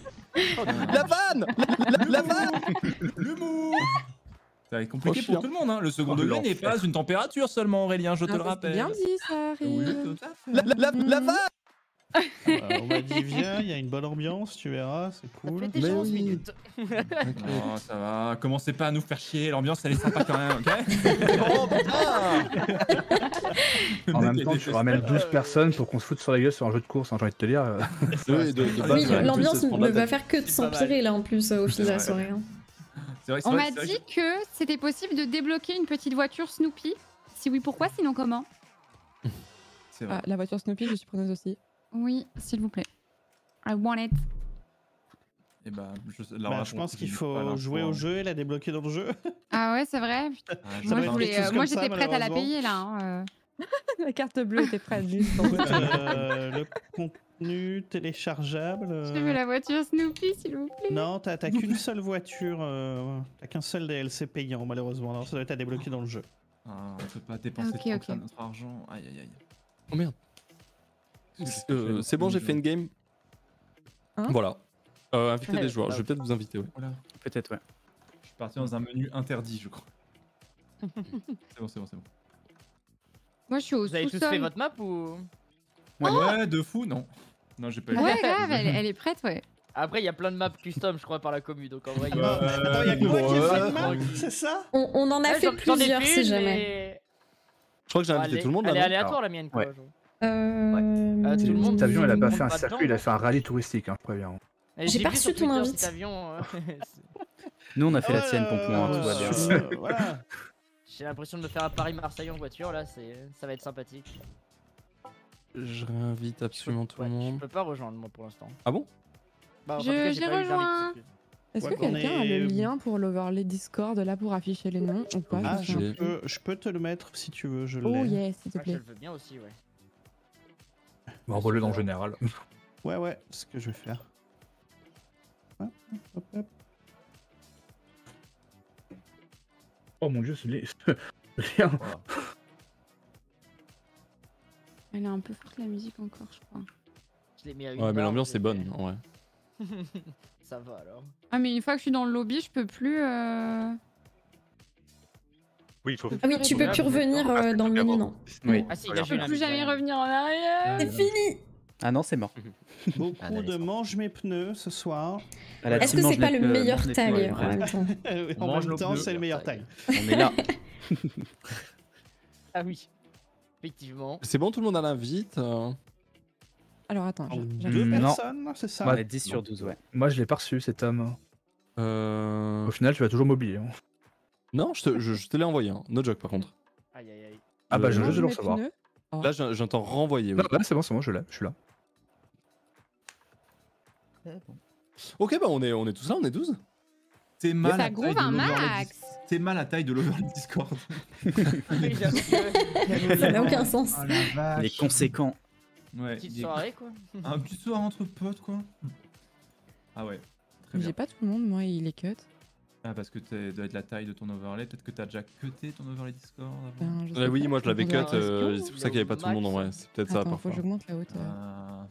la vanne La vanne L'humour. Ça va être compliqué Trop pour tout le monde, hein. Le second Oh, degré n'est l'enfer. pas une température seulement, Aurélien, je te le Ah, rappelle. c'est bien dit ça, Oui, Harry. tout à fait. La vanne On m'a dit viens, il y a une bonne ambiance, tu verras, c'est Ça cool. fait déjà Mais 11 oui. minutes. Non, ça va. Commencez pas à nous faire chier. L'ambiance, elle est sympa quand même, ok? Oh putain En Le même mec temps, est tu ramènes 12 personnes pour qu'on se foute sur la gueule sur un jeu de course, hein, j'ai envie de te dire. Oui, de Oui, base, ouais, l'ambiance tous, ça se prend ne la va tête. faire que de C'est pas s'empirer là en plus au fil de la C'est soirée. hein. C'est vrai, On m'a c'est vrai dit que c'était possible de débloquer une petite voiture Snoopy. Si oui, pourquoi? Sinon, comment? C'est vrai. Ah, la voiture Snoopy, je suis preneuse aussi. Oui, s'il vous plaît. I want it. Et bah, Je pense qu'il faut jouer au jeu et la débloquer dans le jeu. Ah ouais, c'est vrai. Putain. Moi, va être quelque chose moi comme ça, j'étais prête à la malheureusement. payer là. hein, La carte bleue était prête juste. Le contenu téléchargeable. Je veux la voiture Snoopy, s'il vous plaît. Non, t'as qu'une seule voiture, t'as qu'un seul DLC payant malheureusement, alors ça doit être à débloquer dans le jeu. Ah, on peut pas dépenser Ok, trop ok. que ça, notre argent. Aïe aïe aïe. Oh merde. C'est bon, j'ai fait une game. Hein Voilà. Inviter Ouais, des joueurs. bah, Je vais peut-être vous inviter, ouais. Voilà. Peut-être, ouais. Je suis parti dans un menu interdit, je crois. C'est bon, c'est bon, c'est bon. Moi je suis au Vous avez tous fait sous-sol. votre map ou Ouais, de fou, non. Non, j'ai pas eu. Ouais, grave, elle est prête, ouais. Après, il y a plein de maps custom, je crois, par la commu. Donc en vrai, Attends, y'a que moi qui ai fait une map, c'est ça? On en a fait plusieurs si jamais. Je crois que j'ai invité tout le monde là. Elle est non aléatoire la mienne, quoi. Ouais. genre. Tout le monde. Cet avion, il a pas fait un pas circuit, il a fait un rallye touristique, hein, je préviens. J'ai pas reçu ton invite. Nous, on a fait la tienne, Pompon, hein, tout va bien. Voilà. J'ai l'impression de me faire un Paris-Marseille en voiture, là, ça va être sympathique. Je réinvite absolument tout le monde. Je peux pas rejoindre, moi, pour l'instant. Ah bon? Bah, en tout cas, j'ai pas eu d'invite. Est-ce Ouais, que quelqu'un a le lien pour l'overlay Discord là pour afficher les noms ou pas? Ah, je peux te le mettre si tu veux, je l'ai. Oh yes, s'il te Je plaît. le veux bien aussi, ouais. Bon, envoie-le dans le général. Ouais, c'est ce que je vais faire. Hop, hop, hop. Oh mon dieu, ce lien. Elle est un peu forte la musique encore, je crois. Je l'ai mis à Ouais, une mais barre, l'ambiance j'ai est bonne, fait. en vrai. Ça va alors. Ah mais une fois que je suis dans le lobby, je peux plus. Oui, il faut. Ah oui, tu peux plus revenir dans le menu, non. Oui. Ah si, Regarde. Je peux plus jamais revenir en arrière. C'est fini. Ah non, c'est mort. Beaucoup de mange mes pneus ce soir. À la Est-ce team que c'est mange pas les le pneus, meilleur mange les tag pneus, en ouais. même temps? En mange même nos temps, pneus. c'est le meilleur time. On est là. Ah oui, effectivement. C'est bon, tout le monde a l'invite. Alors attends, Deux Non. personnes, c'est ça? On est 10 sur 12, ouais. Moi, je l'ai pas reçu, cet homme. Au final, tu vas toujours m'oublier. Hein. Non, je te l'ai envoyé, hein. No joke par contre. Aïe aïe aïe. Ah bah, je viens Mange juste de le mes recevoir. pneus. Oh. Là, je viens t'en renvoyer. Oui. Ah bah, c'est bon, je l'ai, je suis là. Ok, bah on est tous là, on est 12. T'es mal Ça à groove taille de un l'overlay max. T'es mal à taille de l'overlay Discord. Ça n'a aucun sens. Oh la vache. Les conséquents. Ouais. Petite il est- soirée quoi. Un petit soir entre potes quoi. Ah ouais. Très bien. J'ai pas tout le monde, moi, il est cut. Ah parce que tu dois être la taille de ton overlay. Peut-être que t'as déjà cuté ton overlay Discord avant. Ben, je sais Oui, pas. moi je l'avais cut, Attends, c'est pour ça qu'il n'y avait pas tout le monde en vrai. C'est peut-être ça Attends, faut parfois. que j'augmente la hauteur. Ah.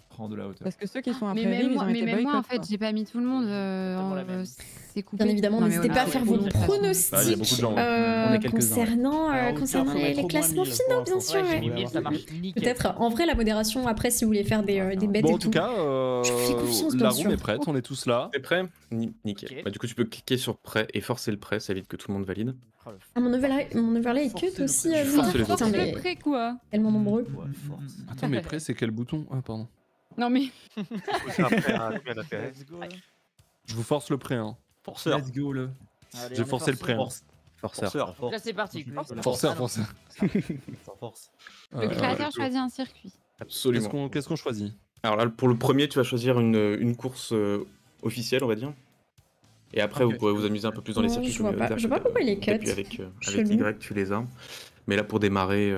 Prends de la hauteur. Parce que ceux qui sont Mais après même Rive, ils moi, ont mais été même moi en boycott, fait, quoi. j'ai pas mis tout le monde. la même. C'est coupé. Bien évidemment, Non, mais n'hésitez on pas a- à faire on vos a- Ah, il y a pronostics beaucoup de gens, ouais. On est quelques-uns, concernant, concernant faut les mettre au moins classements 1000 finaux, bien pour sûr. Ouais, j'ai ouais. mis 1000, ça marche nickel. Peut-être en vrai la modération après si vous voulez faire des bêtes Bon, et en tout tout. cas, Je vous fais confiance, bien la room sûr. est prête, on est tous là. T'es prêt? Nickel. Ok. Bah, du coup, tu peux cliquer sur prêt et forcer le prêt, ça évite que tout le monde valide. Oh, le Ah, mon overlay est cut aussi. Je force les Putain, autres. mais Le prêt quoi. tellement nombreux. Attends, mais prêt, c'est quel bouton? Ah, pardon. Non mais. Après, combien d'intérêt? Let's go. Je vous force le prêt, hein. Forceur. Let's go le. Allez, J'ai on est forcé le prêt. forcé. Hein. Forceur. Donc là c'est parti. Forceur, Ah, non. forceur. Sans force. Le créateur choisit un circuit. Absolument. Qu'est-ce qu'on choisit? Alors là, pour le premier, tu vas choisir une course officielle, on va dire. Et après, Ok. vous pourrez vous amuser un peu plus dans les Ouais, circuits je vois pas. communautaires. Je vois pas pourquoi il est Et puis cut. avec Chelou. Y, tu les as. Mais là, pour démarrer,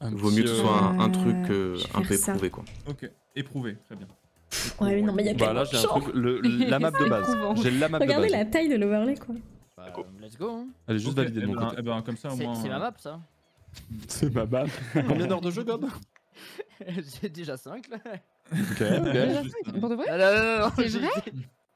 Un vaut mieux que ce petit, soit un truc je vais un peu faire ça. éprouvé, quoi. Ok. Éprouvé. Très bien. Ouais, non, mais il y a Bah tellement là, de j'ai un champs. truc, la map de base. J'ai la map de Regardez base. la taille de l'overlay, quoi. Bah, let's go. Hein. Elle est juste Ok, validée de eh mon ben- côté. eh ben, comme ça au moins. C'est ma map ça. C'est ma map. Combien d'heures de jeu, Gob? C'est déjà 5 là. Ok, Déjà ok. cinq, pour de vrai? Ah, non, C'est vrai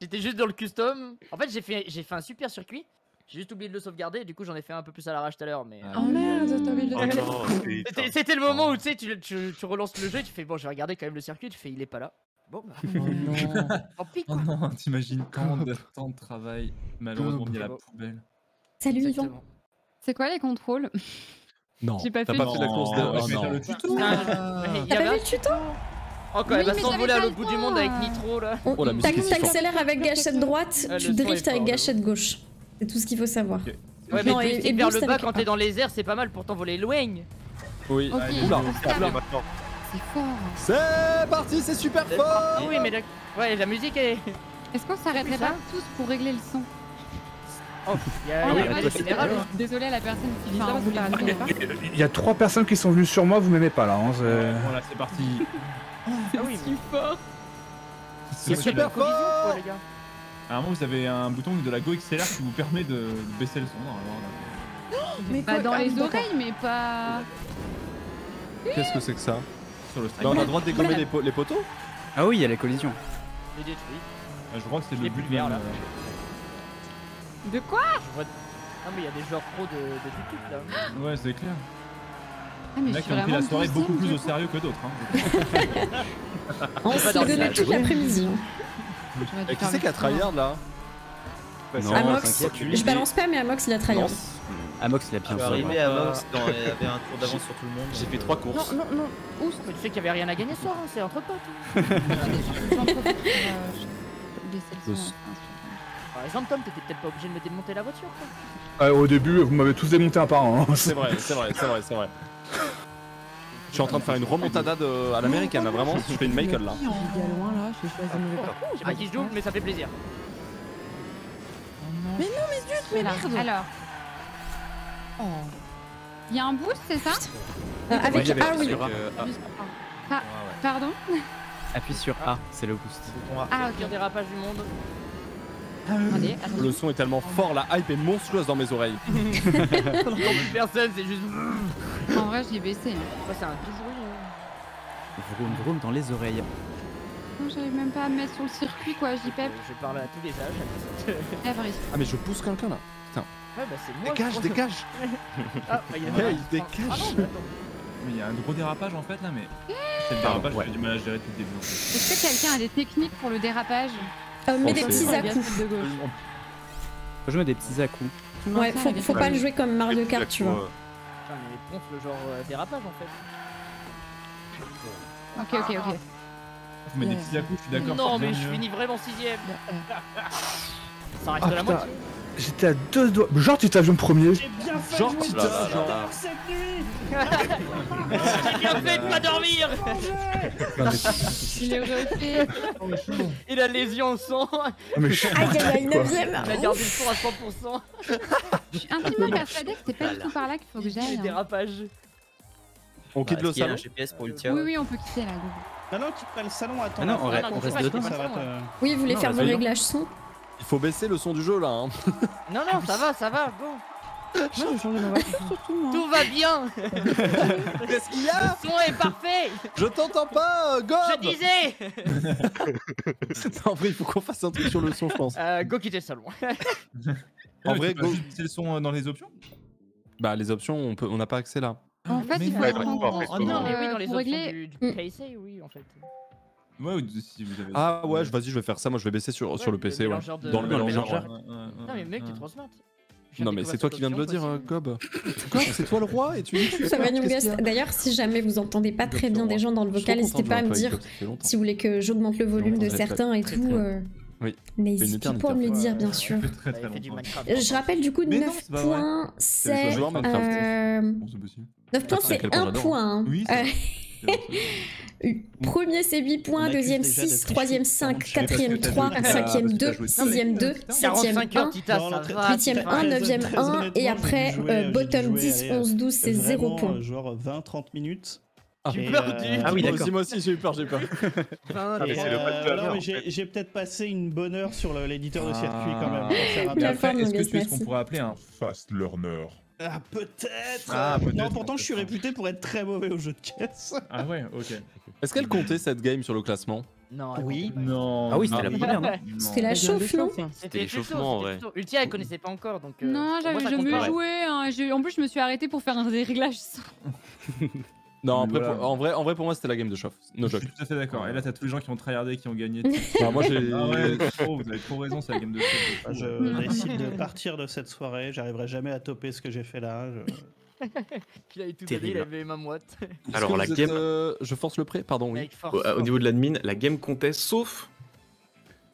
J'étais juste dans le custom. En fait, j'ai fait un super circuit. J'ai juste oublié de le sauvegarder. Et du coup, j'en ai fait un peu plus à l'arrache tout à l'heure. Mais Oh merde, t'as oublié de Oh le non, putain. c'était le moment où tu sais, tu relances le jeu. Et tu fais bon, je vais regarder quand même le circuit. Tu fais il est pas là. Bon, bah. Oh non. Tant pis Oh quoi. non, t'imagines tant de travail malheureusement mis à la Bon. poubelle. Salut Yvan. Exactement. C'est quoi les contrôles? Non, J'ai pas t'as fait pas le- fait la course de. Oh, Oh je vais faire non. le tuto. Il y T'as avait pas un vu le tuto? Oh, quand elle Oui, va mais s'envoler j'avais à pas l'autre le bout du monde temps. avec Nitro là. Oh, la musique est si forte. T'accélères avec gâchette droite, Ah, tu le son driftes est avec fort, gâchette gauche. C'est tout ce qu'il faut savoir. Ok. Ouais, mais Non, et drifting vers boost le bas avec quand le t'es dans les airs, c'est pas mal pour t'envoler loin. Oui. Ok, Oula. stable. Maintenant. C'est fort. C'est parti, c'est super fort. Ah oui, mais ouais, la musique est. Est-ce qu'on s'arrêterait pas tous pour régler le son? Oh, il y a Oh, il y la a vache, des générales. Désolée à la personne qui Bizarre, enfin, vous vous la parlez répondez pas. Il y a 3 personnes qui sont venues sur moi, vous m'aimez pas là. Hein, Voilà, c'est parti. Ah oui, Si fort. c'est super super collision fort. quoi, les gars. À un moment, vous avez un bouton de la Go XLR qui vous permet de baisser le son. normalement, Mais Bah, dans ah, les d'accord. oreilles, mais pas. Qu'est-ce que c'est que ça? là, sur le Bah, stream. on a le droit de dégommer les poteaux? Ah oui, il y a les collisions. Les détruits. Je crois que c'est Les le but plus verts, là. De quoi? Je vois. Ah, mais il y a des joueurs pro de YouTube là. Ouais, c'est clair. Ah, mais Il y en je a suis qui ont pris la vraiment soirée beaucoup 12e, plus du au coup. sérieux que d'autres. Hein. On s'est donné toute l'après-midi. J'aurais dû Et qui faire c'est le qui a tour, hein. tryhard là? Non, Amox, t'inquiète, je balance pas, mais Amox il a tryhard. Amox il a Je bien suis fait. arrivé à Mox quand il y avait un tour d'avance sur tout le monde. J'ai fait 3 courses. Non, non, non. Où Mais tu sais qu'il y avait rien à gagner ce soir, hein, c'est entre potes. J'en profite pour baisser le son. Par exemple, Tom, t'étais peut-être pas obligé de me démonter la voiture, quoi. Au début, vous m'avez tous démonté un par un. Hein. C'est vrai. Je suis en train de faire une remontada à l'américaine là, vraiment, je fais une Michael là. Il est loin là, j'ai choisi mauvais pas. J'ai pas qui je double, mais ça fait plaisir. Mais non, mais zut, mais merde. Alors. Oh. Il y a un boost, c'est ça? Avec A, oui. Pardon? Appuie sur A, c'est le boost. Ah, Pire ok. dérapage du monde. Attendez, Le attention. son est tellement fort, la hype est monstrueuse dans mes oreilles. Personne, c'est juste. En vrai, j'ai baissé. Hein. Ouais, c'est un bisouille. Vroom vroom dans les oreilles. Non, j'arrive même pas à me mettre sur le circuit, quoi. J'y pep. Je parle à tous les âges. Everest. Ah mais je pousse quelqu'un là. Putain. Ouais, bah c'est moi. Dégage, dégage. Ah, bah, il y a Hey, Ah dégage. non, mais attends. Mais il y a un gros dérapage en fait là, mais. C'est le dérapage, j'ai du mal à gérer depuis le début. En fait. Est-ce que quelqu'un a des techniques pour le dérapage? Mets des On petits sait. à-coups. De gauche. Faut jouer des petits à-coups. Ouais, faut pas le jouer comme Mario Kart, tu vois. Putain, mais ponce le genre dérapage en fait. Ok. Faut mettre des petits à-coups, je suis d'accord. Non, c'est mais bien je mieux. finis vraiment 6ème. Ça reste Ah la putain, moitié. j'étais à 2 doigts. Genre, tu t'avions premier. J'ai bien fait Genre, de jouer putain, ce genre. soir cette nuit. J'ai bien fait de pas dormir. Il est refait. Et la lésion au sang. Mais je suis Ah, il y a une quoi. 9ème. Il a gardé le son à 100%. Je suis intimement persuadée que c'est pas du tout par là qu'il faut que Les j'aille. Hein. dérapages. On quitte le Est-ce qu'il y a salon. un GPS pour Ultia? Oui, oui, on peut quitter là. go. Non, non, quitte pas le salon, attends. Ah non, on la reste- fin. on reste Ça va dedans. te- Oui, vous voulez Non, faire la vos veille. réglages son. Il faut baisser le son du jeu là. Hein. Non, non, ça va, go. Moi, je change ma voiture surtout, moi. Tout va bien. Qu'est-ce qu'il y a? Le son est parfait. Je t'entends pas, Gob. Je disais. En vrai, il faut qu'on fasse un truc sur le son, je pense. Go quitter le salon. En vrai, tu peux go. juste baisser le son dans les options. Bah les options, on n'a pas accès là. En fait, Mais il faut non. être Ouais, en bah, en- non, mais oui, dans les pour options régler. du PC, oui, en fait. Ouais, ou si vous avez. Ah ouais, vas-y, je vais faire ça. Moi, je vais baisser sur Ouais, le PC, ouais. mélangeur de- Dans le Dans le mélangeur. mélangeur. Non, mais mec, t'es trop smart. Non, mais c'est toi qui viens de le dire, Gob. Gob, c'est toi le roi et tu dis que tu es Ça va, fort, New qu'est-ce Guest. qu'il y a? D'ailleurs, si jamais vous entendez pas très bien des gens dans le Je suis vocal, trop n'hésitez content pas à de me jouer dire avec Gob, ça fait longtemps. si vous voulez que j'augmente le volume de Très, certains et très, tout. très. Oui. N'hésitez éternité, pas à me le en fait. dire, bien sûr. Ça fait très très Bah, il fait du longtemps. Minecraft. Je rappelle du coup Mais non, 9 c'est pas vrai. points, C'est c'est. le joueur Minecraft. Bon, c'est possible. 9 points, Ah, c'est quel point 1 j'adore. point. Hein. Oui, c'est vrai. Premier, c'est 8 points. On accuse Deuxième, déjà 6. d'être Troisième, triché. 5. Je sais parce Quatrième, que t'as 3. joué, t'as- Cinquième, parce que 2. t'as joué. Sixième, 2. Septième, 45 heures, 1. Tita, Non, ça très- va. Huitième, c'est 1. pas- Neuvième, très 1. honnêtement, Et j'ai après, dû jouer, bottom j'ai dû 10, jouer, 11, 12, c'est 0 vraiment, points. genre 20-30 minutes. J'ai Et, perdu. Ah oui, Moi d'accord. aussi, j'ai eu peur, j'ai peur. Ah, mais Et, c'est le mode non, Java, mais en fait. j'ai peut-être passé une bonne heure sur l'éditeur de Ah. circuit quand même. Pour faire un Mais La peu. forme, après, est-ce que Lucas, tu es ce qu'on merci. pourrait appeler un fast learner? Ah, peut-être. Ah, peut-être, Non, pourtant, je suis peut-être. réputé pour être très mauvais au jeu de caisse. Ah ouais, ok. Est-ce qu'elle comptait cette game sur le classement? Non, Oui. Non. Ah oui, c'était la non. première, non? C'était la Il y a chauffe, non? C'était l'échauffement, ouais. Ultia, elle connaissait pas encore, donc. Non, pour moi, j'avais ça compte jamais pas. joué. Hein. En plus, je me suis arrêtée pour faire des réglages. Non, Mais après, voilà. en vrai, pour moi, c'était la game de chauffe. No Je joke. suis tout à fait d'accord. Et là, t'as tous les gens qui ont tryhardé, qui ont gagné. Bah, moi, j'ai. Ah ouais, vous avez trop raison, c'est la game de chef. Je décide de partir de cette soirée. J'arriverai jamais à toper ce que j'ai fait là. Il avait tout donné, Terrible. il avait ma moite. Est-ce Alors, que la vous êtes, game- je force le prêt, pardon, oui. Avec force. Au niveau de l'admin, la game comptait sauf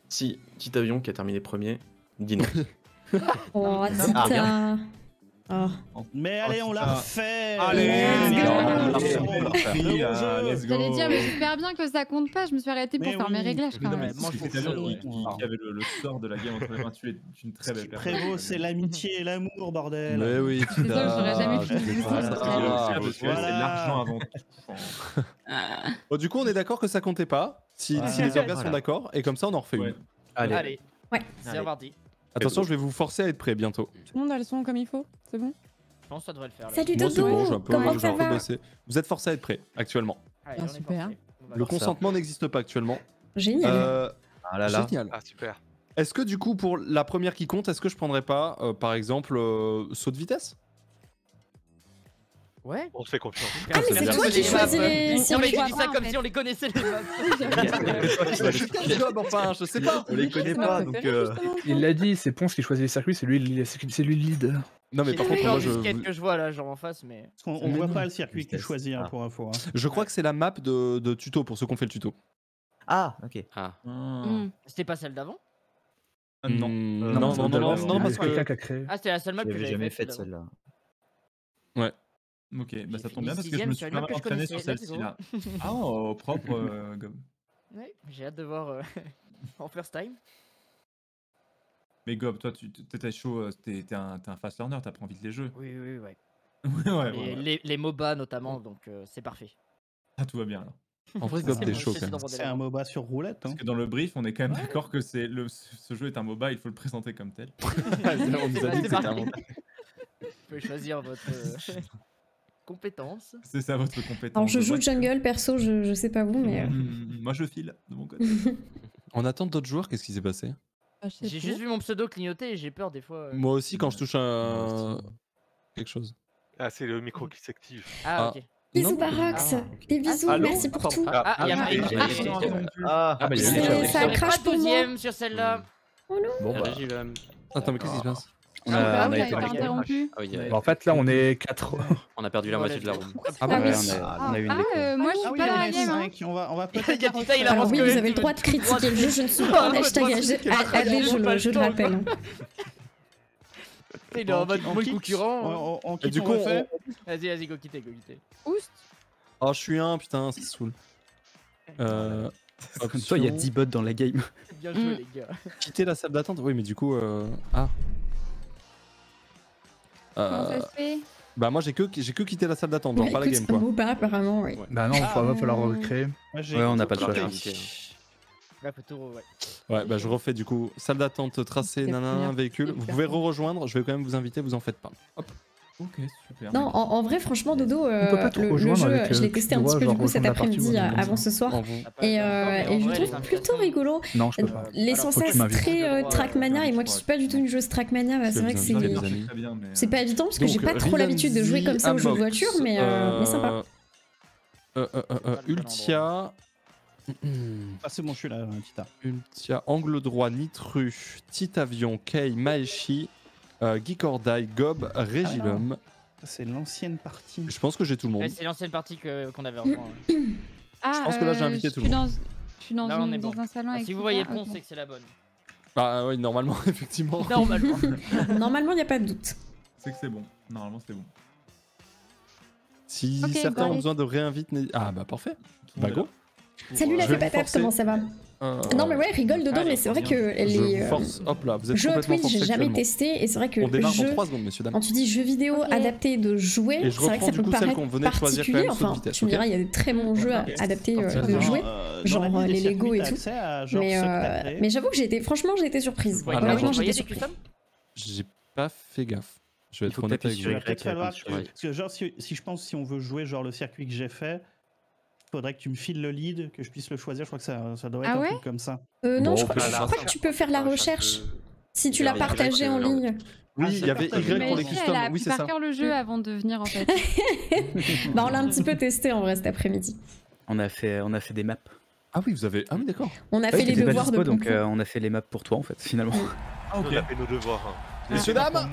si Petit Avion qui a terminé premier dit non. Oh, Ah, Tita. Oh. Mais allez, on l'a refait. Allez, Let's go. let's go. J'allais dire, mais j'espère bien que ça compte pas. Je me suis arrêtée pour Mais faire mes oui. réglages quand Non, même. mais Moi, je c'était trouve ça- qui avait le sort de la game entre les mains. Tu es une très belle personne. Prévost, c'est l'amitié et l'amour, bordel. Mais oui, C'est ça, j'aurais jamais Tita, fini je ça, sais ça pas. serait bien. Parce que Voilà. c'est l'argent avant tout. Bon, du coup, on est d'accord que ça comptait pas. Si les orgas sont d'accord, et comme ça, on en refait Ouais. une. Allez. Allez, Ouais. c'est reparti. Attention, je vais vous forcer à être prêt bientôt. Tout le monde a le son comme il faut, c'est bon? Je pense que ça devrait le faire. là. Salut Moi, c'est bon, j'ai un Dodo. peu, Comment j'ai ça un peu va? bossé. Vous êtes forcé à être prêt actuellement. Allez, Ah, on est super. forcé. On va Le voir ça. consentement n'existe pas actuellement. Génial. Ah là là. Génial. Ah, super. Est-ce que du coup, pour la première qui compte, est-ce que je prendrais pas, par exemple, saut de vitesse? Ouais. On se fait confiance. Ah, mais c'est toi qui choisis les Non, mais circuits. j'ai dit ça comme si on les connaissait les maps. Enfin, je sais pas. On les connaît pas, donc. Il l'a dit, c'est Ponce qui choisit les circuits, c'est lui le leader. Non, mais par contre, moi moi, je. skate que je vois là, genre en face, mais. On voit pas le circuit que tu choisis hein, pour info. Hein. je crois que c'est la map de tuto pour ceux qui ont fait le tuto. Ah, ok. Ah. C'était pas celle d'avant? Non. Non, parce que. quelqu'un qui a créé. Ah, c'était la seule map que J'avais j'avais jamais faite fait celle-là. Ouais. Ok, bah ça J'ai tombe bien parce que je fini me suis sixième pas mal sur une map que je entraîné sur connaissais, celle-ci là. Ah, oh, propre, Gob. Ouais, j'ai hâte de voir en first time. Mais Gob, toi, t'étais chaud, t'es un fast learner, t'apprends vite les jeux. Oui, ouais. ouais. Les MOBA notamment, donc c'est parfait. Ah, tout va bien alors. En vrai, Gob, t'es chaud quand même. C'est un MOBA sur roulette. Hein. Parce que dans le brief, on est quand même d'accord que ce jeu est un MOBA, il faut le présenter comme tel. On nous a dit que c'était un MOBA. Vous pouvez choisir votre compétence. C'est ça votre compétence. Alors je joue jungle perso, je sais pas vous, mais. Moi je file de mon côté. En attente d'autres joueurs, qu'est-ce qui s'est passé? J'ai juste vu mon pseudo clignoter et j'ai peur des fois. Moi aussi, quand je touche à quelque chose. Ah, c'est le micro qui s'active. Ah, ok. Bisous Barox, des bisous, merci pour tout. Ah, il y a ça crache pour moi. sur celle-là. Oh non. Bon bah. Attends, mais qu'est-ce qui se passe? On a été interrompu. En fait, là, on est 4. On a perdu la moitié de la room. Ah oui. On a eu une Moi, je suis pas dans la game. Hein. On va peut-être. Alors oui, vous avez le droit de critiquer le jeu, je ne suis pas en hashtag AD, je le rappelle. Il est en mode bon concurrent. On Et quitte, du coup, Vas-y, go quitter. Oust. Oh, je suis un, putain, ça saoule. Comme toi, il y a 10 bots dans la game. Bien joué, les gars. Quitter la salle d'attente? Oui, mais du coup. Comment ça se fait? Bah, moi j'ai que quitté la salle d'attente, genre pas la game quoi. MOBA apparemment, oui. Bah non, va falloir recréer. Ouais, on n'a pas le choix. Ouais, bah je refais du coup. Salle d'attente, tracé, nanana, véhicule. Vous pouvez re-rejoindre, je vais quand même vous inviter, vous en faites pas. Hop. Ok, super. Non, en vrai, franchement, Dodo, le rejoindre jeu, avec, je l'ai testé un petit peu du coup cet après-midi avant ce soir. Et je le trouve plutôt rigolo. Non, je peux pas. Les sensations très Trackmania, et moi qui suis pas du tout une joueuse Trackmania, bah, c'est vrai que c'est pas évident parce que j'ai pas trop l'habitude de jouer comme ça aux jeux de voiture, mais sympa. Ultia. Ah, c'est bon, je suis là, Tita. Ultia, angle droit, Nitru, Titavion, Kei, Maeshi, Geek or Die, Gob, Regilum. C'est l'ancienne partie. Je pense que j'ai tout le monde. C'est l'ancienne partie qu'on avait rejoint. Je pense que là j'ai invité tout le monde. Je suis dans un salon avec. Si vous voyez Ponce, c'est que c'est la bonne. Ah oui, normalement, effectivement. Normalement, il n'y a pas de doute. C'est que c'est bon. Normalement, c'est bon. Si certains ont besoin de réinvite, ah bah parfait. Bah go. Salut la patate, comment ça va? Non mais ouais, rigole dedans, mais c'est vrai que les hop là, vous êtes jeux Hot complètement Wheels, j'ai jamais testé, et c'est vrai que on démarre jeu, dans 3 secondes, messieurs dames. quand tu dis jeux vidéo adaptés de jouer, c'est vrai que ça peut paraître particulier. Enfin, tu me diras, il y a de très bons jeux adaptés de jouer, genre les Lego et tout. Mais j'avoue que j'ai été surprise. Honnêtement, j'étais surprise. J'ai pas fait gaffe. Je vais être honnête avec vous. Parce que genre, si je pense, si on veut jouer genre le circuit que j'ai fait, faudrait que tu me files le lead, que je puisse le choisir. Je crois que ça doit être un truc comme ça. Non, je crois que tu peux faire la recherche si tu l'as partagé en ligne. Oui, il y avait Y pour les customs. Oui, c'est ça. Elle a pu par cœur le jeu avant de venir en fait. Bah, on l'a un petit peu testé en vrai cet après-midi. On a fait des maps. Ah oui, vous avez. Ah oui, d'accord. On a fait les devoirs de donc on a fait les maps pour toi en fait, finalement. On a fait nos devoirs. Messieurs, dames.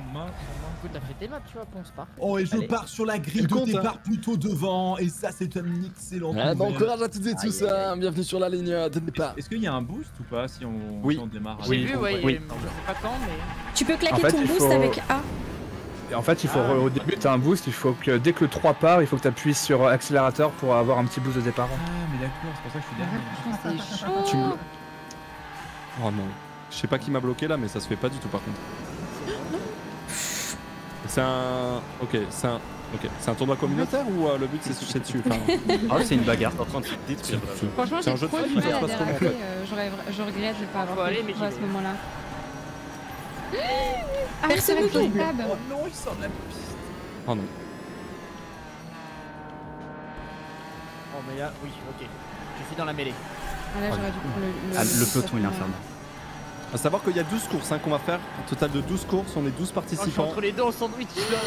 Écoute, t'as fait tes maps, tu vois, Ponce part. Oh, et je pars sur la grille de départ plutôt devant, et ça, c'est un excellent. Bon courage à toutes et tous, bienvenue sur la ligne de départ. Est-ce qu'il y a un boost ou pas si on démarre? J'ai vu, ouais, je sais pas quand, mais. Tu peux claquer ton boost avec A. Et en fait, il faut au début, tu as un boost, il faut que dès que le 3 part, il faut que tu appuies sur accélérateur pour avoir un petit boost de départ. Ah, mais d'accord, c'est pour ça que je suis derrière. C'est chaud. Oh non. Je sais pas qui m'a bloqué là, mais ça se fait pas du tout par contre. C'est un. Ok, c'est un tournoi communautaire ou le but c'est se toucher dessus Ah, c'est une bagarre. Franchement, c'est un j'ai jeu de trop foot, du mal ça se à passe comment, en déraper. Je regrette de pas avoir fait le coup à ce moment-là. Personne ne double. Oh non, il sort de la piste. Oh non. Oh, mais là, oui, ok. Je suis dans la mêlée. Ah là, j'aurais dû prendre le peloton, il est infernal. A savoir qu'il y a 12 courses qu'on va faire. Un total de 12 courses, on est 12 participants. Entre les deux en sandwich là.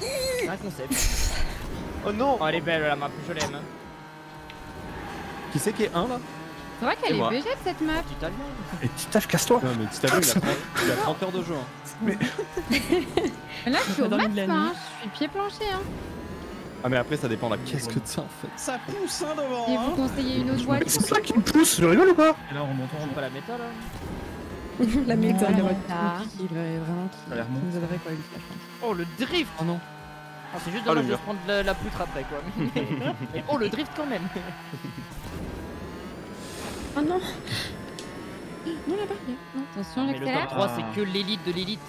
C'est un concept. Oh non. Oh, elle est belle la map, je l'aime. Hein. Qui c'est qui est 1 là? C'est vrai qu'elle Et est moi. végète cette map. Et Titaf, casse-toi. Non mais Titavio il a 30 heures de jeu. Hein. Mais là, je suis au Dans mat, la nuit. hein. Je suis pied plancher. Hein. Ah mais après ça dépend de la casque de ça en fait. Ça pousse hein, devant. Et hein. vous conseillez une autre voiture? C'est ça qui me pousse, je rigole ou pas? Et là, on remonte, On joue pas la méta là. La méthode. Le Ah. il va vraiment Ça a l'air qui nous aiderait quoi, Lucas, je pense. Oh le drift. Oh non. Ah, c'est juste Ah, le dommage de mur. se prendre la poutre après quoi. Mais oh le drift quand même. Oh non. Non, là-bas, non. Attention, Mais le top l'accélère. 3 c'est que l'élite de l'élite.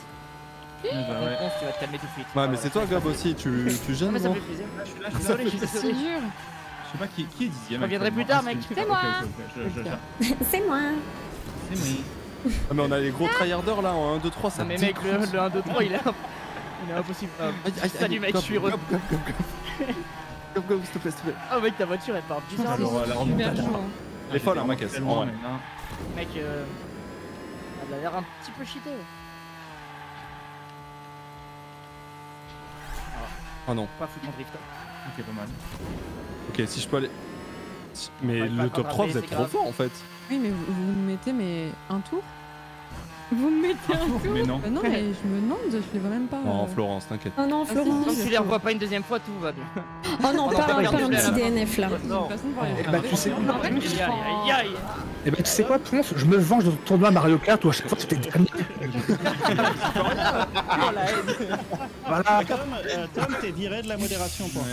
Ouais, bah ouais. On tu vas te calmer tout de suite. Ouais mais c'est toi Gab aussi, tu Ah, gênes mais ça non? me fait plaisir. Là, je suis là, Désolé, je suis C'est désolé. dur. Je sais pas qui est dixième. Je reviendrai plus actuellement. tard, mec. Ah, C'est moi. ok, je- C'est moi. C'est moi. Ah mais on a les gros tryharders là en 1, 2, 3 ça Non mais mec, le 1, 2, 3 il est impossible. Salut mec, je suis heureux. Go, s'il te plaît, s'il te plaît. Oh mec, ta voiture elle part bizarre. Alors, la Super remontada. chaud, hein. Elle est folle hein ma caisse. Tellement, en vrai. mais là, Mec, elle a l'air un petit peu cheatée. Ouais. Oh non. Pas foutre mon drift. ok, pas mal. Ok si je peux aller... Mais Ouais, pas le top grave, 3 vous c'est êtes trop grave. fort en fait. Oui, mais vous me mettez un tour? Vous me mettez un tour? Mais non. Bah non, mais je me demande, je les vois même pas. Non Florence t'inquiète. Oh non, Ah, si, Florence. Tant que tu les revois pas une deuxième fois, tout va bien. Oh non, Oh non, pas pas un regarder petit la main. DNF là. Non. Personne pour les Eh bah, tu sais quoi, Aïe aïe aïe aïe. eh bah, tu sais quoi, Ponce, je me venge de ton tournoi Mario Kart où à chaque fois tu t'es dernier. Oh la haine. Voilà. Tom, t'es viré de la modération pour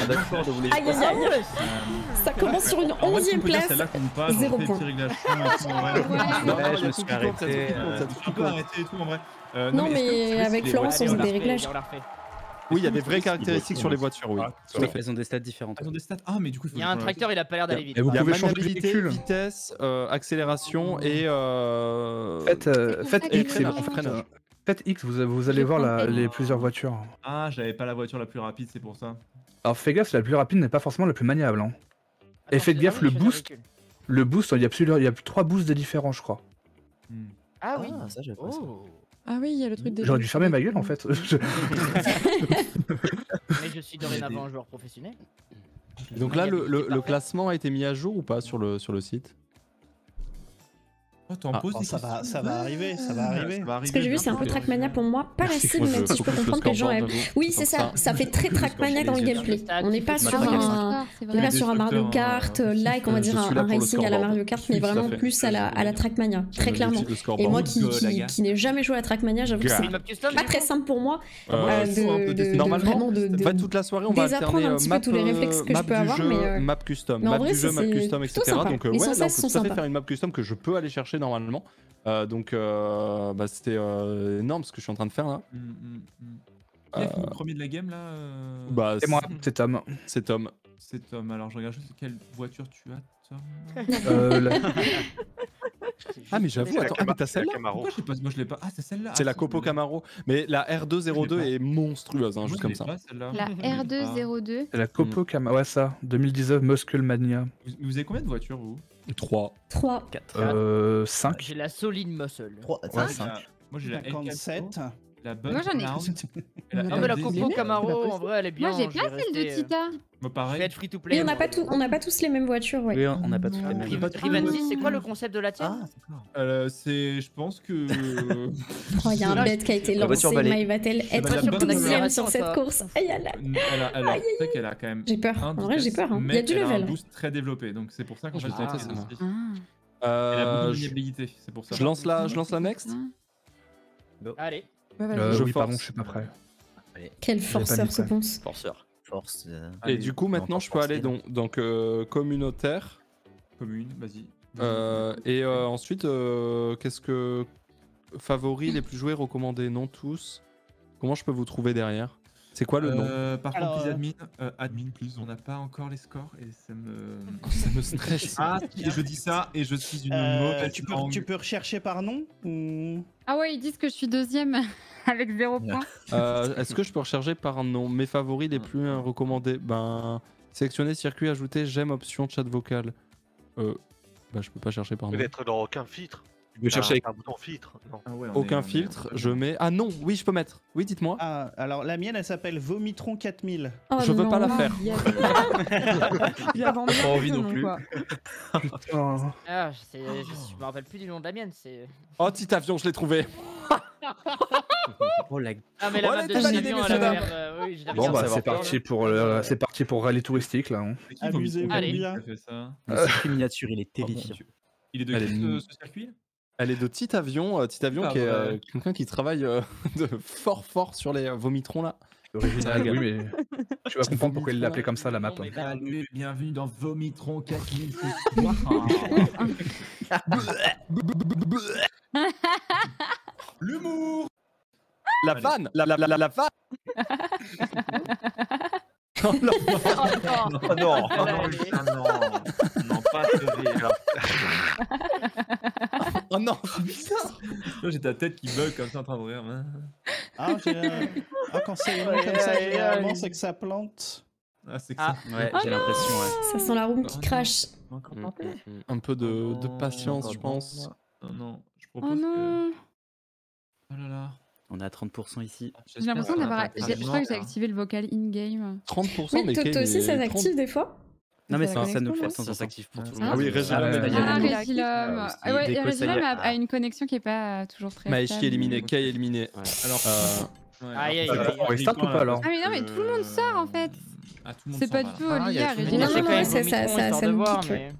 D'accord de vous les Aïe aïe aïe. Ça commence sur une En vrai, 11e on peut dire place. celle-là compte pas, genre, Zéro on fait point. des petits réglages son et tout, en vrai. Non, Ouais, je me suis arrêté. Tu peux arrêter et tout en vrai. Non, est-ce que mais vous savez avec si Florence, les on faisait voitures- des réglages. On l'a refait. Oui il y a des vraies caractéristiques sur les voitures oui. Tout à fait. Elles ont des stats différentes. Elles ont des stats. Ah, mais du coup, il faut. Il y a un tracteur, il a pas l'air d'aller vite. Et vous Il y a pouvez changer de maniabilité, véhicule. vitesse, accélération et Faites et X, freinage, en fait, freinage. faites X, vous allez voir les plusieurs voitures. Ah, j'avais pas la voiture la plus rapide, c'est pour ça. Alors fais gaffe, la plus rapide n'est pas forcément la plus maniable. Hein. Et Attends, faites c'est gaffe, vraiment le une chose à boost, véhicule. il y a plus 3 boosts de différents, je crois. Ah oui. Ah, ça, j'avais pas ça. Oh. Ah oui, il y a le truc des. J'aurais dû fermer ma gueule en fait. Mais je suis dorénavant un joueur professionnel. Donc là le classement a été mis à jour ou pas sur le site? Oh, t'en Ah, poses des ça va, questions. ça va arriver, ça va arriver. Ce que j'ai vu, c'est un peu Trackmania pour moi, pas la Merci, cible, Fausse. même si je peux comprendre que les gens aiment. Oui, c'est ça, ça fait très Trackmania dans le gameplay. On n'est pas sur un. C'est On n'est vrai. pas sur un Mario Kart, like, on va dire Je suis là un pour le racing à la scoreboard. Mario Kart, mais Tout à vraiment fait. plus à la Trackmania, très clairement. Le scoreboard. Et moi Laga. qui n'ai jamais joué à Trackmania, j'avoue que Gars. c'est Une map custom, pas du très coup simple pour moi Normalement, vraiment en fait, toute la soirée, on va désapprendre alterner un petit peu tous les réflexes que je map peux du avoir, jeu, mais, map custom, mais en map vrai, du jeu, c'est map custom, plutôt etc. sympa. Donc Les ouais, là, on 116 peut sont tout à fait sympas. faire une map custom que je peux aller chercher normalement. Donc bah, c'était énorme ce que je suis en train de faire là. Qui a fini le premier de la game là Bah, C'est moi, c'est Tom. C'est Tom. C'est Tom. Alors je regarde juste quelle voiture tu as, Tom. Ah mais j'avoue, attends, ah mais t'as celle-là? Pourquoi je l'ai pas? Moi je l'ai pas. Ah c'est celle-là. C'est Ah, la Copo Camaro. Mais la R202 est monstrueuse, hein, juste comme ça. La R202. C'est la Copo Camaro, ouais ça, 2019 Muscle Mania. Vous avez combien de voitures vous? 3. 3. 5. J'ai la solide muscle. 3, Ouais, 5. Moi j'ai la 57. La Moi, j'en ai. Non mais la Copo Camaro, en vrai, elle est bien. Moi, j'ai pas celle de Tita. Moi Je pareil. vais être free to play. Mais on n'a pas tous les mêmes voitures, ouais. Oui, on n'a pas tous les mêmes. Rivenzi, c'est quoi le concept de la tienne? C'est, je pense que. Oh, il y a un bet qui a été La voiture lancé, balai. mais va-t-elle C'est être la bonne 12ème accélération, sur cette ça. course? Aïe, aïe, aïe. Elle a, tu sais qu'elle a quand même. J'ai peur. un En vrai, j'ai vitesse, peur, hein. Il y mais a du elle level. un boost très développé, donc c'est pour ça qu'en Je fait vais tenter c'est ça. aussi. Ah. Elle a beaucoup de Je maniabilité, c'est pour ça. lance la next. Allez. Ouais, vas-y. Je Oui, pardon, force. je suis pas prêt. Quel forceur ce ponce. Forceur. Force. Et du coup, maintenant, je peux aller dans. donc communautaire. Commune, vas-y. Et ensuite, qu'est-ce que. Favoris, les plus joués, recommandés, non tous. Comment je peux vous trouver derrière? C'est quoi le nom? Par Alors, contre, please admin, please, on n'a pas encore les scores et ça me. Ça me stresse. Ah, et je dis ça et je suis une mauvaise langue. tu peux rechercher par nom ou... Ah ouais, ils disent que je suis deuxième avec 0 points. Est-ce que je peux recharger par nom? Mes favoris les plus recommandés. Ben, sélectionner circuit, ajouter, j'aime, option, chat vocal. Bah, je peux pas chercher par nom. Peut-être dans aucun filtre. Je vais chercher un bouton filtre. Non. Ah ouais, Aucun filtre, je mets. Ah non, oui, je peux mettre. Oui, dites-moi. Ah, alors la mienne, elle s'appelle Vomitron 4000. Oh Je veux pas la non, faire. Il a vendu Pas envie ce non nom, plus. quoi. Putain. Ah, je me rappelle plus du nom de la mienne, c'est. Oh, petit avion, je l'ai trouvé. Oh la Ah, mais la Oh, map elle de était validée, Chivion, elle a messieurs, l'air. Oui, je l'avais Bon bien bah savoir. c'est parti pour rallye touristique là. Hein. C'est qui Vomitron Amusez-vous 4000 bien. qui a fait ça? Le circuit miniature, il est Oh, mon terrifiant. Dieu. Il est de Elle qui est ce circuit? Elle est de Petit Avion Ah, qui est ouais. quelqu'un qui travaille de fort sur les vomitrons là. Original, oui, mais tu vas comprendre pourquoi il l'a appelé comme ça la map. Salut, bienvenue dans Vomitron 4000. L'humour. La vanne, la vanne. Oh, non. Oh, non, Non, pas ce rire. Oh non, c'est bizarre. Là, j'ai ta tête qui bug comme ça en train de rire. Ah, quand c'est long comme ça, généralement, c'est que ça plante. Ah, c'est que Ah. ça. Ouais, j'ai l'impression, ouais. Ça sent la room qui crache. Un peu de patience, je pense. Non, je Oh propose que. non. Oh là là. On est à 30% ici. J'ai l'impression d'avoir. Je crois que j'ai activé. activé le vocal in-game. 30%, Oui, mais toi aussi, ça s'active des fois. Non, mais Ça ça nous connecte fait pas, ça s'active pour tout le Ah monde. oui, Regilum est bien. Ah, Regilum. Regilum. Ah ouais, Déco, ça y est. Regilum a une connexion qui est pas toujours très. Maeshi stable. éliminé, Kay éliminé. Alors, Aïe, aïe, aïe. On restart ou pas alors? Ah, mais non, mais tout le monde sort en fait. Ah, tout le monde C'est s'en pas va. du tout Ah, il y lié a à tout le monde. Regilum. Non, J'ai non, quand même c'est Vomitron, ça histoire me de voir, pique, mais.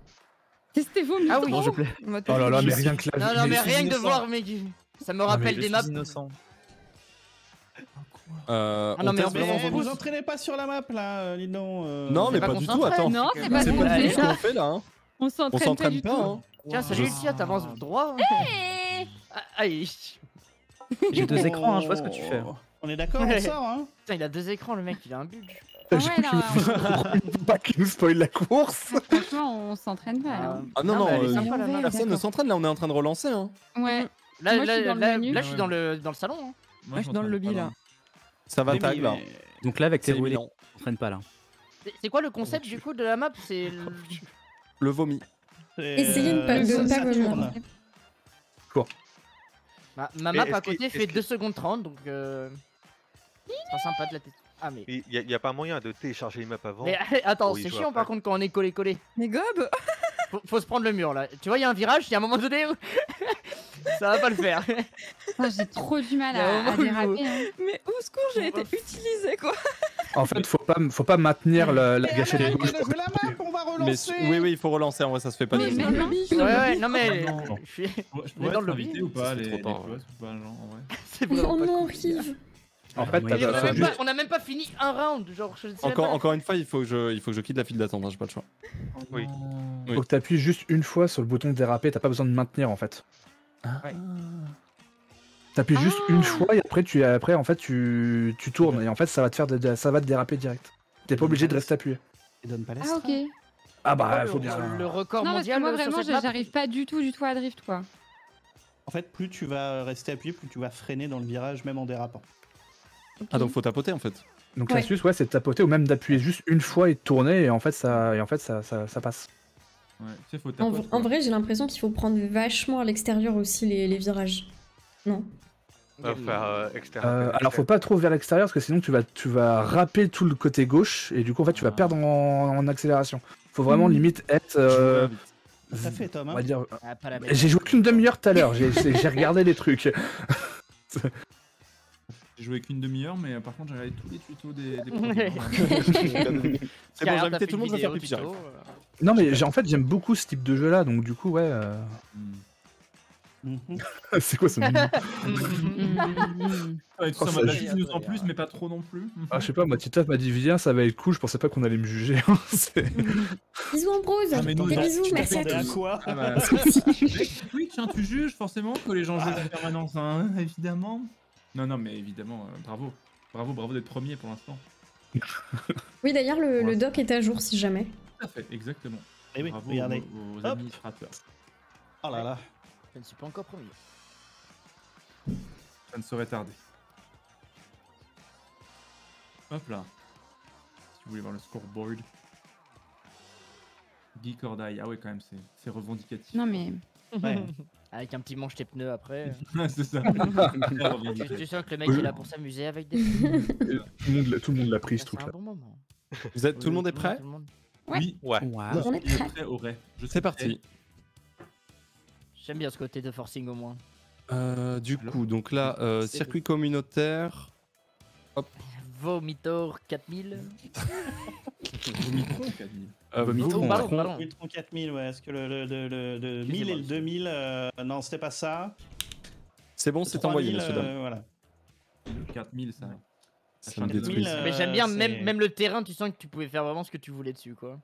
C'était vomi. Ah oui. Non, je plais. Oh là là, mais rien que la Non, mais mais- rien que de voir, mais ça me rappelle des maps. innocent. Ah non, mais teste on peut vraiment Mais Vomitron. vous entraînez pas sur la map là, dis donc. Non, mais pas pas qu'on du tout, s'entraîne. attends. Non, c'est pas C'est ce pas qu'on du tout fait. ce qu'on fait là. Hein. On On s'entraîne pas s'entraîne du pas. tout. Hein. Tiens, salut Lucia, t'avances droit. Aïe. J'ai deux écrans, hein, je vois ce que tu fais. On est d'accord, on sort hein. Putain, il a deux écrans, le mec, il a un bug. Ah ouais, là, Faut pas qu'il nous spoil la course. franchement, on s'entraîne pas. Là. Ah non, Non, non, mais elle est sympa, la map. personne ne D'accord. s'entraîne là, on est en train de relancer. Hein. Ouais. Là, Moi, je suis dans le menu. là, je suis dans le salon. Hein. Moi, je suis dans le lobby là. Ça va Oui, tag mais- là. Donc là, avec tes C'est roues, évident. on traîne pas là. C'est quoi le concept du coup de la map? C'est. Le vomi. Essayez de pas ça vomir. tourne. Ma map est-ce à qu'il- côté est-ce fait que- 2 secondes 30, donc. C'est pas sympa de la tête. Ah, mais. Il y a pas moyen de télécharger les maps avant. Mais attends, pour y c'est jouer chiant après. par contre quand on est collé. Mais gob. Faut se prendre le mur là. Tu vois, il y a un virage, il y a un moment donné où. Ça va pas le faire. Ah, j'ai trop du mal Il y a un à moment où- déraper. Hein. Mais au secours, j'ai été utilisée quoi. En fait, faut pas maintenir la Mais gâchette de Amérique, gauche. on a joué la map, on va Mais relancer. oui, il faut relancer. En vrai, ça se fait pas Mais du tout. non. Ouais, non mais. non. Je suis. Je On est pourrais dans être le lobby. invité ou pas, Ça fait les trop tard, potes ou pas, genre, en vrai. C'est vraiment Oh pas non, cool. Rive. En fait, Oui, t'as Et faut juste- on a même pas fini un round, genre je sais même pas. Encore une fois, il faut que je quitte la file d'attente. Hein, j'ai pas le choix. Oui. Oui. faut que t'appuies juste une fois sur le bouton de déraper, t'as pas besoin de maintenir en fait. Ouais. T'appuies juste une fois et après en fait tu tournes et en fait ça va te déraper direct. T'es pas obligé de rester appuyé. Il donne pas Ah, ok. Ah bah le, faut bien. le record Non, parce que mondial moi, sur vraiment, cette map. j'arrive pas du tout à drift quoi. En fait, plus tu vas rester appuyé, plus tu vas freiner dans le virage, même en dérapant. Ah, donc faut tapoter en fait. Donc Ouais. l'astuce c'est de tapoter ou même d'appuyer juste une fois et de tourner et en fait ça passe. Ouais, tu sais, faut En, tapoter. en vrai, j'ai l'impression qu'il faut prendre vachement à l'extérieur aussi les virages. Non. Faire extérieur. Alors faut pas trop vers l'extérieur parce que sinon tu vas râper tout le côté gauche et du coup en fait tu vas perdre en accélération. Faut vraiment limite être Ça fait Tom, on hein. va dire. Ah, pas la même. J'ai joué qu'une demi-heure tout à l'heure, j'ai regardé les trucs. J'ai joué qu'une demi-heure, mais par contre, j'ai regardé tous les tutos des Ouais. produits. C'est bon, j'ai invité tout le monde à faire pipi. j'arrive. Non mais en fait j'aime beaucoup ce type de jeu là donc du coup ouais. C'est quoi ce mime? Ouais, tout ça, Oh, moi, ça, la nous en plus, mais pas trop non plus. Ah, je sais pas, moi Tita m'a dit viens ça va être cool, je pensais pas qu'on allait me juger. C'est- Bisous Ambrose. Ah, mais nous, Des non, bisous, tu merci à t'attendais à tous. quoi? Ah bah, Twitch, hein, tu juges forcément que les gens jouent en permanence, hein, évidemment. Non, mais évidemment, bravo. Bravo d'être premier pour l'instant. Oui, d'ailleurs, le doc est à jour si jamais. Tout à fait, exactement. Eh oui, Bravo regardez. aux Hop. administrateurs. Oh là là. Je ne suis pas encore premier. Ça ne saurait tarder. Hop là. Si vous voulez voir le scoreboard. Guy Cordaille, ah ouais quand même, c'est revendicatif. Non mais Avec un petit manche tes pneus après. C'est ça. Tu sens que le mec est là pour s'amuser avec des. Tout le monde l'a pris ce C'est truc un là. bon moment. Vous êtes, tout le monde est prêt? Oui. Ouais. On est prêt. C'est parti. J'aime bien ce côté de forcing au moins. Du coup, donc là, circuit communautaire. Hop. Vomitor 4000. Vomitron 4000. Vomitron, pardon. Vomitron 4000, ouais. Est-ce que le 1000 et le 2000, non, c'était pas ça. C'est bon, c'est envoyé, monsieur dame. Voilà. Le 4000, ça. Ça me détruit. Mais j'aime bien, même le terrain, tu sens que tu pouvais faire vraiment ce que tu voulais dessus, quoi.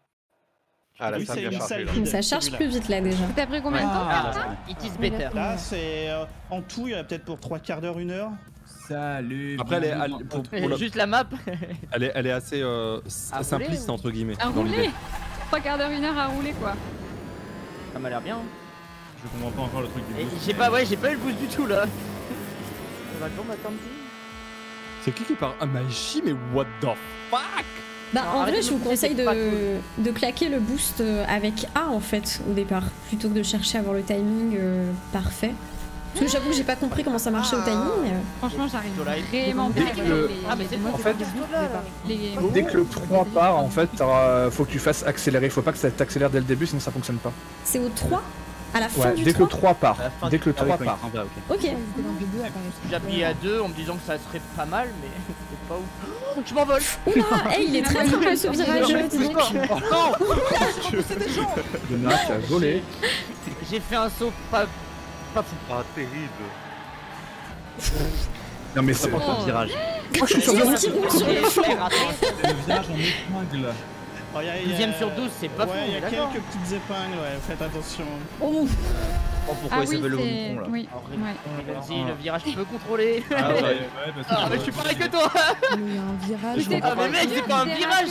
Ah là, Oui, ça a c'est bien une chargé salle là. vide. Ça charge plus vite là déjà. T'as pris combien de temps pour faire ça It is better. Là, c'est en tout, il y a peut-être pour 3 quarts d'heure, 1 heure. Salut. Après, Juste la map. elle est assez simpliste, ou- entre guillemets. À dans l'idée. rouler 3 quarts d'heure, 1 heure à rouler quoi. Ça m'a l'air bien. Je comprends pas encore le truc du Et boost. j'ai pas eu le boost du tout là. Ça va le temps d'attendre. C'est qui parle? Ah, Maishi, mais what the fuck? Bah Non, en arrête vrai de je me vous pousser, conseille c'est pas de claquer le boost avec A en fait au départ, plutôt que de chercher à avoir le timing parfait. Parce que j'avoue que j'ai pas compris comment ça marchait au timing. Mais... Franchement, j'arrive Soleil. vraiment Dès pas que avec le- les- Ah, mais c'est moi, en c'est fait- pas du tout au départ. Les- Dès que le 3 part, en fait, faut que tu fasses accélérer. Faut pas que ça t'accélère dès le début, sinon ça fonctionne pas. C'est au 3 à la fin Ouais, du dès 3. que le 3 part. À la fin Dès que le Ah oui, 3 quand il part. s'en va, ok. Ok. J'ai appuyé à 2 en me disant que ça serait pas mal, mais c'est pas ouf. Oh, je m'envole. Oula, hey, il est très très bien ce virage, dis donc. Non. Le nain a volé. J'ai fait un saut pas fou. Ah, terrible. Non mais c'est. N'importe quel virage. Oh, je suis sur le Qu'est-ce qui roule sur le flanc? Le virage en épingle. Alors, il y a- 12ème sur 12, c'est pas fou, Ouais, il y a on est d'accord. quelques petites épingles, ouais, faites attention. Oh, Pourquoi Ah il oui, s'appelle le c'est... Vomitron là Oui, ouais. Vas-y, le virage tu peux contrôler. Ah ouais. Parce que Ah, mais je suis pareil que toi. Il y a un virage. Mais Ah, mais mec, c'est pas un Déraper. virage.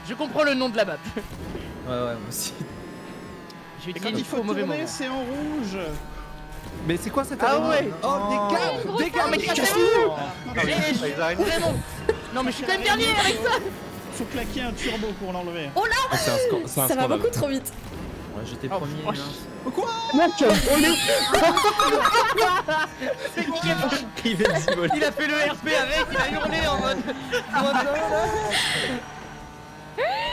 Je comprends le nom de la map. Ouais, moi aussi. Je vais Et quand utiliser il faut au mauvais tourner, moment. c'est en rouge. Mais c'est quoi cette Ah arène? ouais. Oh, des câbles! Mais cassez-vous. Non, mais je suis quand même dernier avec ça. Faut claquer un turbo pour l'enlever. oh là, C'est un ça va scandale. beaucoup trop vite. Ouais, j'étais Oh, premier. oh, mince. Il a fait le RP avec, il a hurlé en mode.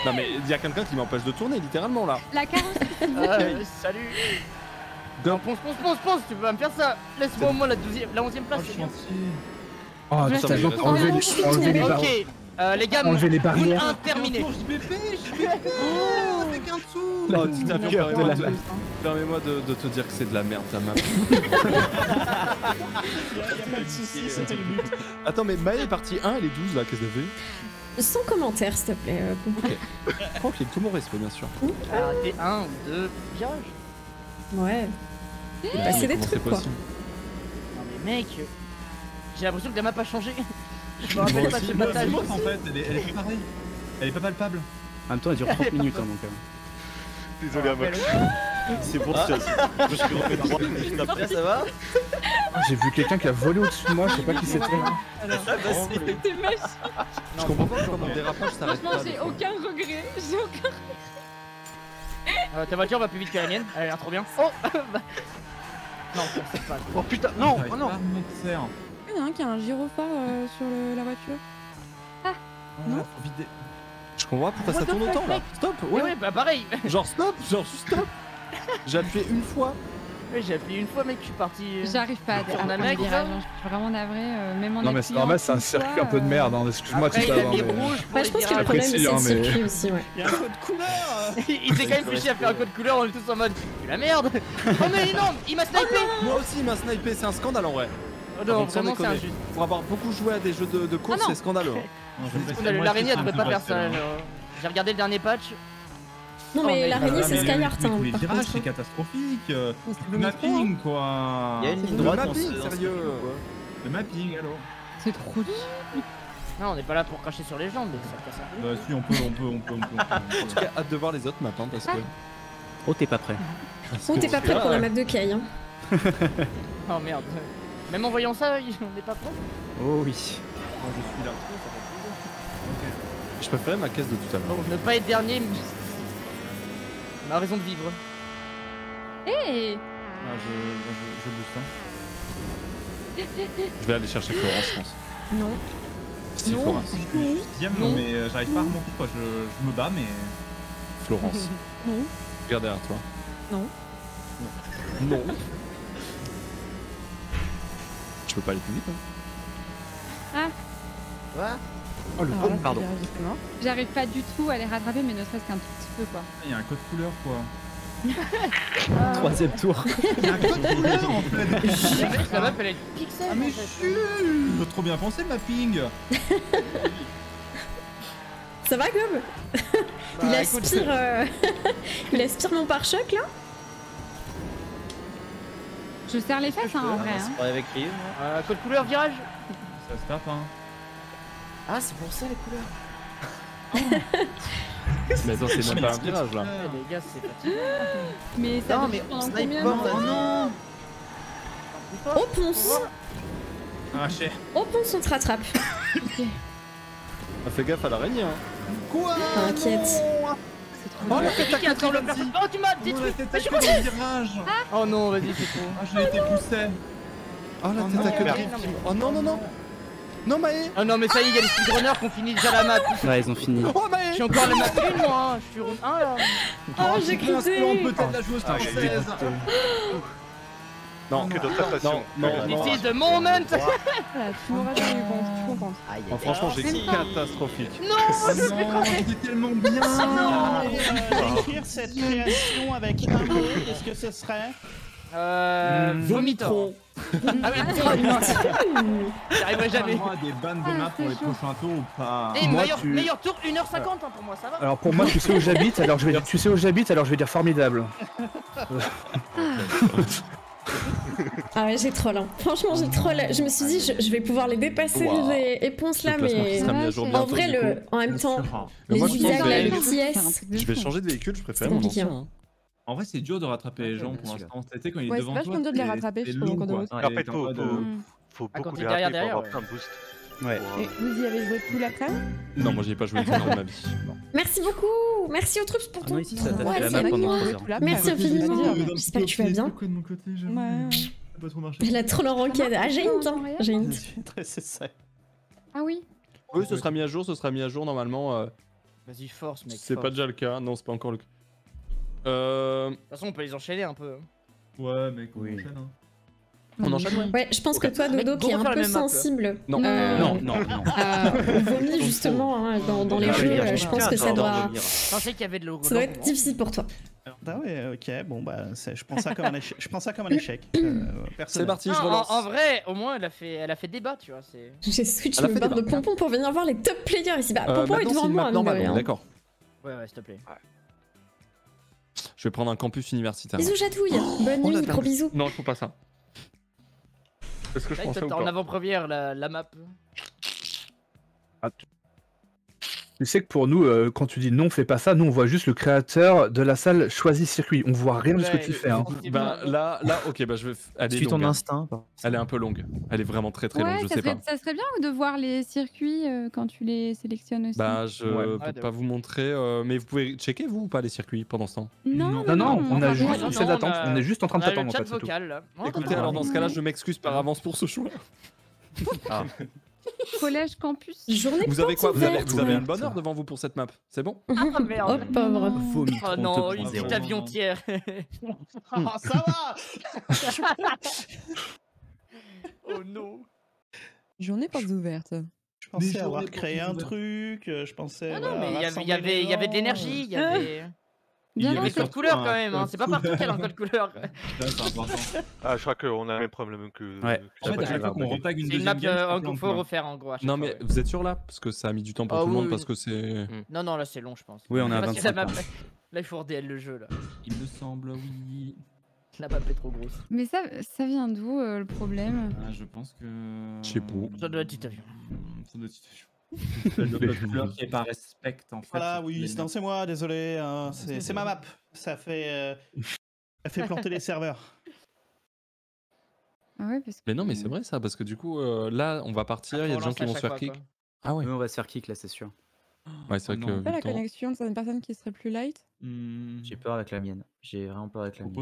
Non, mais il y a quelqu'un qui m'empêche de tourner, littéralement là. La carrosserie. Salut. Non, ponce, tu peux pas me faire ça. Laisse-moi au moins la 11ème place. c'est bien. Oh Je putain, sais donc pas. enlever Oh, je suis les tombée. barres. Ok, les gars, Enlever les roule barrières. 1 terminé. Avec un dessous. Oh, petit avion, cœur de la permets-moi de te dire que c'est de la merde ta map. Il y a pas de soucis, c'était le but. Attends, mais Maë est partie 1, elle est 12 là, qu'est-ce qu'elle fait? Sans commentaire, s'il te plaît. Tranquille, tout mon respect, bien sûr. Arrêtez 1 ou 2 virages. Ouais. Il est passé des Comment trucs c'est quoi. possible? Non mais mec, j'ai l'impression que la map a changé. Je me rappelle pas de ce battage. En fait, elle est pas pareille. Elle est pas palpable. En même temps, elle dure 30 minutes, hein, donc. Désolé, Amox. C'est pour ça. Je suis refait droit. Après, ça va? J'ai vu quelqu'un qui a volé au-dessus de moi, je sais pas qui c'était. C'était magique. Je comprends pas comment le dérapage s'arrête Franchement, pas. j'ai aucun regret. J'ai aucun. Ta voiture va plus vite que la mienne, elle a l'air trop bien. Oh non, c'est pas. Oh putain, non, J'arrive oh non. pas à me faire. Il y en a un qui a un gyrophare sur la voiture. Non, faut vider. Je comprends pas pourquoi ça tourne autant là. Stop, Ouais, ouais. ouais, bah pareil. Genre stop, genre juste stop. J'ai appuyé une fois. Ouais, j'ai appuyé une fois, mec, je suis parti. J'arrive pas à Sur prendre un le mec, virage. ça Je suis vraiment navrée. Même en Non mais c'est normal, c'est un circuit un peu de merde, hein. Excuse-moi Après, tout il à a l'heure. mis mais- rouge pour Bah, les je pense que le virages. problème c'est Précis, le hein, mais- circuit aussi, ouais. Il y a un code couleur. Il s'est quand même fiché à faire un code couleur, on est tous en mode. C'est la merde. Oh mais non, il m'a snipé. Moi aussi, il m'a snipé, c'est un scandale en vrai. Oh Par non, contre, sans vraiment, c'est déconner. injuste. Pour avoir beaucoup joué à des jeux de course, Ah non. c'est scandaleux. hein. Non, je vais On essayer a de l'araignée, elle moi, devrait pas faire c'est ça. bon. genre. J'ai regardé le dernier patch. Non Oh, mais mais- l'araignée c'est Mais Skyheart hein, tous les par virages, contre. c'est catastrophique. c'est Le mapping, quoi. Il y a une ligne Le droite dans mapping, ce sérieux. circuit, quoi. Le mapping, alors. C'est trop dur. Non, on n'est pas là pour cracher sur les jambes, mais ça casse un peu. Bah si, on peut. En tout cas, hâte de voir les autres maps, hein, parce que. Oh, t'es pas prêt. Oh t'es pas prêt pour la map de Kai hein. Oh merde. Même en voyant ça, on n'est pas prêt. Oh oui. Moi, je suis là. Je préférais ma caisse de tout à l'heure. Donc ne pas être dernier, ma raison de vivre. Hey. Je booste. Je vais aller chercher Florence, je pense. Non. Si, Non. Florence. Dixième, non, mais j'arrive pas à remonter quoi. Je me bats, mais. Florence. Non. Regarde derrière toi. Non. Non. Tu peux pas aller plus vite, hein. Ah, Quoi? Oh le Alors là, con, pardon. je vais justement. j'arrive pas du tout à les rattraper, mais ne serait-ce qu'un tout petit peu quoi. Il y a un code couleur quoi. Troisième tour. Il y a un code couleur en fait. La map elle a une pixel. Ah mais en fait. chut. Il veut trop bien penser le mapping. Ça va, Gob? Il Bah, aspire, il aspire mon pare-choc là? Je serre les fesses, hein, en vrai. Hein. Avec Rive. Code couleur virage. Ça se tape hein. Ah, c'est pour ça les couleurs. Mais attends, c'est même pas un virage là. Ouais, les gars, c'est fatigant. Mais ça Non, dure mais pendant snipe combien de pas, temps? oh non. Oh ponce! Arraché. Oh ponce, on te rattrape. Ah, fais gaffe à l'araignée, hein. Quoi? T'inquiète. Oh la tête à Qui a côté le vas-y. Oh, tu m'as Oh la détruit. tête Mais à je suis côté content. du virage. Oh non, vas-y, c'est trop. Ah je l'ai été poussé. Oh la Oh tête à non. côté. Oh non, non, non. Non, Maë. Ah non, mais ça y est, il y a les speedrunners qui ont fini déjà la map. Ouais, ils ont fini. Oh, Maë. Je suis encore la map 1, moi. Hein. Je suis round 1 là. Oh, j'ai Pour l'instant, cru. peut-être la joueuse française. Non, Que d'autres stations. non, non. This is the moment. Voilà, tu m'auras jamais eu bon, je suis contente. Oh, franchement, j'ai catastrophique. Non, Oh non, c'était tellement bien. Décrire cette création avec un mot, qu'est-ce que ce serait? Vomitron. Ah oui, j'arriverai jamais. Moi, des bandes de map pour les prochains tours ou pas? Et Moi, meilleur tour, 1h50 hein, pour moi, ça va. Alors pour moi, tu sais où j'habite, alors je vais dire formidable. Ah ouais, j'ai troll. Hein. Franchement, j'ai troll. Je me suis dit, je vais pouvoir les dépasser Wow. les ponces là, Le classement qui mais sera mis à jour en bientôt, vrai, du coup. en même temps, Mais les moi, je pense zigzags que là, je le vais- petit S. Je vais changer de véhicule, je préfère C'est mon compliqué, ancien. hein. En vrai, c'est dur de rattraper les gens pour l'instant. C'était quand il est Ouais, c'est devant vachement toi. dur de les c'est- rattraper, c'est je trouve, en long, cours de quoi. route. Ouais, En fait, t'es en mode, faut Ah, quand beaucoup t'es les derrière, rater pour avoir ouais. plein de boost. Ouais. Et vous y avez joué tout l'après? Non, moi, j'y ai pas joué tout dans ma vie. Non. Merci beaucoup. Merci aux troupes pour Ah, ton. moi ici, ça t'a Ouais, fait la c'est map vrai pendant que- 3 heures. Merci infiniment. J'espère que tu vas bien. de mon côté, j'avoue. Ouais. Ça a pas trop marché. Elle a troll en ranked. Ah, j'ai une temps. J'ai une. C'est ça. Ah oui. Oui, ce sera mis à jour, normalement. Vas-y, force, mec. C'est force. pas déjà le cas, non, c'est pas encore le cas. De toute façon, on peut les enchaîner un peu. Ouais, mec, on Oui. enchaîne. Hein. On enchaîne, ouais. Ouais, je pense que toi, Mec, Dodo, qui est go un faire peu la même map. sensible Non. Non, non, non. au vomi justement hein, dans les Ah, jeux, oui, je pense que ça doit Je pensais qu'il y avait de l'eau. ça doit être difficile pour toi. Ah ouais, ok, bon bah je prends ça comme un échec. Je prends ça comme un échec. C'est personnel. parti, je Non, relance. en vrai, au moins, elle a fait débat, tu vois. C'est. J'ai switch Elle a le fait bar des de barres. Pompon pour venir voir les top players ici. Bah, Pompon est Maintenant, devant c'est une moi, map mine de normale, rien. d'accord. Ouais, s'il te plaît. Je vais prendre un campus universitaire. Bisous chatouille, bonne Oh, la nuit, dame. gros bisous. Non, je faut pas ça. Est-ce que je Là, prends ça ou t'as en pas avant-première la map. Tu sais que pour nous, quand tu dis non, fais pas ça, nous on voit juste le créateur de la salle choisi circuit. On voit rien de ce que tu fais. Hein. Bah là, ok, bah je vais. Elle est Suis ton longue, hein. instinct. Elle est un peu longue. Elle est vraiment très longue, Ouais, je ça sais serait, pas. ça serait bien de voir les circuits quand tu les sélectionnes aussi. Bah je Ouais, peux pas vous montrer, mais vous pouvez checker vous ou pas les circuits pendant ce temps. Non, Non, on a va juste voir. une salle d'attente. On est juste en train de On a t'attendre le en chat fait. c'est tout. vocal là. Non, Écoutez, t'as alors pas. dans ce cas-là, je m'excuse par avance pour ce choix. Collège, campus. Journée Vous avez quoi porte ouverte. Vous avez une bonne heure devant vous pour cette map. C'est bon? Ah Oh merde. pauvre. Vomitron Oh non, une 2.0. petite avion tiers. Ah, ça va. Oh non. Journée portes ouvertes. Je pensais Des avoir journées créé pour un tout truc. Je pensais. Ah non, voilà, mais il y rassembler avait les de gens, l'énergie, il y avait. Bien Il y avait lancé. code couleur quand même, hein. C'est pas partout qu'il y a un code couleur. Là, c'est important. Ah, je crois qu'on a le même problème que. Ouais. que En fait, à la chaque fois première. qu'on retag une C'est une deuxième map game, qu'il faut refaire en gros. à chaque Non fois, mais ouais. vous êtes sûr là? Parce que ça a mis du temps pour Ah tout le oui, monde oui. parce que c'est. Non, non, là c'est long, je pense. Oui, on est à Parce que la 25 map- ans. Là, il faut RDL le jeu là. Il me semble, oui. La map est trop grosse. Mais ça vient d'où le problème? Ah, je pense que. Je sais pas. Ça doit être petit avion. Ça doit être une couleur qui est pas respect en fait. Voilà, oui, non, c'est moi, désolé. Hein, c'est ma map. Ça fait planter les serveurs. Ah ouais, parce que. Mais non, mais c'est vrai ça, parce que du coup, là, on va partir, il y a des gens qui vont se faire kick. Ah ouais. Oui, on va se faire kick là, c'est sûr. Ouais, c'est vrai que. Pas la Victor- connexion de certaines personnes qui serait plus light. J'ai peur avec la mienne. J'ai vraiment peur avec la mienne.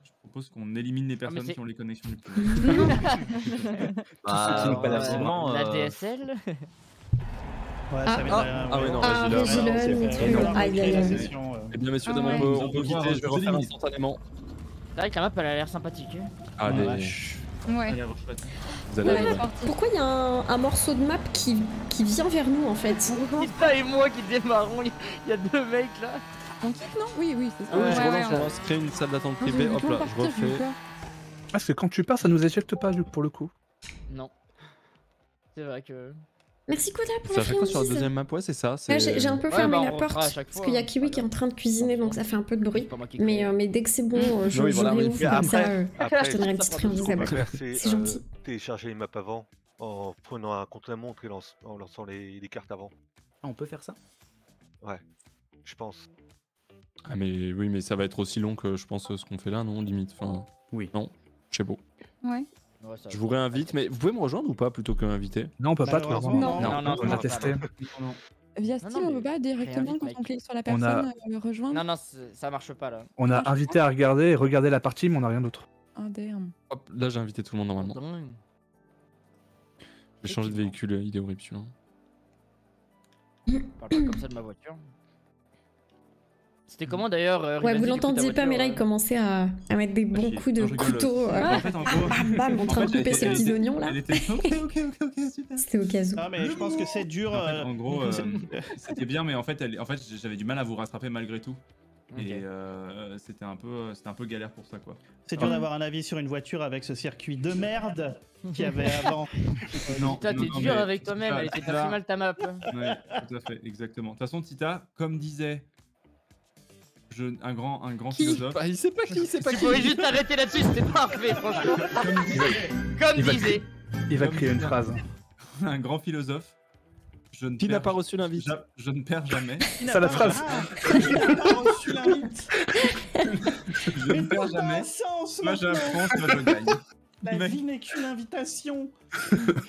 Je propose qu'on élimine les personnes c'est- qui ont les connexions les plus. La DSL. Ouais, ça m'étonnerait, Ah ouais, non, Ah, Régilon. Régilon, aïe, aïe, aïe. Eh bien, messieurs, Ah dames, ouais. on peut quitter, je vais refaire instantanément. C'est vrai que la map elle a l'air sympathique. hein. Allez. Ouais. Vous allez Ouais, voir. pourquoi il y a un morceau de map qui vient vers nous en fait? Tita et moi qui démarrons, il y a deux mecs là. On quitte, non? Oui, oui, c'est ça. Ah oui, je Ouais, relance, ouais, on va se créer une salle d'attente Non, privée. j'ai Hop voulu là, partir, je j'ai eu refais. peur. Parce que quand tu pars, ça nous éjecte pas pour le coup. Non. C'est vrai que. Merci Koda pour C'est la à chaque fois sur la friandise. deuxième map, ouais, c'est ça. Ouais, j'ai un peu Ouais, fermé bah, la on porte fera à chaque parce fois, qu'il y a hein, Kiwi qui est en train de cuisiner donc ça fait un peu de bruit. pas moi qui Mais dès que c'est bon, je Oui, voilà, réouvre mais comme ça. après, Je donnerai une petite friandise Ce qu'on à peut boire. faire, C'est gentil. télécharger les maps avant en prenant un contre-la-montre et en lançant les cartes avant. Ah, on peut faire ça? Ouais, je pense. Ah, mais oui, mais ça va être aussi long que je pense ce qu'on fait là, non? Limite. Enfin, oui. Non, je sais beau. Ouais. Je vous réinvite, mais vous pouvez me rejoindre ou pas plutôt que m'inviter? Non, on peut pas te rejoindre. Non, On a testé. Via Non, Steam, non, on mais peut pas directement réinvite, quand mec. on clique sur la On a- personne rejoindre. Non, non, ça marche pas là. On a invité à regarder et regarder la partie, mais on a rien d'autre. Ah, damn. Hop, là j'ai invité tout le monde normalement. Je vais changer de véhicule, il est horrible celui-là. Parle pas comme ça de ma voiture. C'était comment d'ailleurs Ouais, Rivaldi, vous du coup, ta l'entendiez pas, mais là voiture, il commençait à mettre des bons coups de Non, je rigole. couteau. En fait, en gros- bam, bam, en train de fait, couper ses elle petits était- oignons là. elle était- Ok, super. C'était au cas où. Non, mais je pense que c'est dur. En fait, en gros, c'était bien, mais en fait, j'avais du mal à vous rattraper malgré tout. Et c'était un peu galère pour ça, quoi. C'est dur d'avoir un avis sur une voiture avec ce circuit de merde qu'il y avait avant. Non, Tita, t'es non, dur mais avec toi-même, Tita, elle était Tita- pas si mal ta map. Ouais, tout à fait, exactement. De toute façon, Tita, comme disait un grand philosophe. Bah, il sait pas qui, c'est pas Tu qui. pourrais juste t'arrêter là-dessus, c'était parfait, franchement. Comme disait. Il va Comme créer une disait phrase. Un grand philosophe. Qui n'a pas reçu l'invite? Je ne perds jamais. Ça la phrase. Qui n'a pas reçu l'invite. Je ne perds jamais. Sens, Moi maintenant. j'apprends, soit je gagne. La vie n'est qu'une invitation.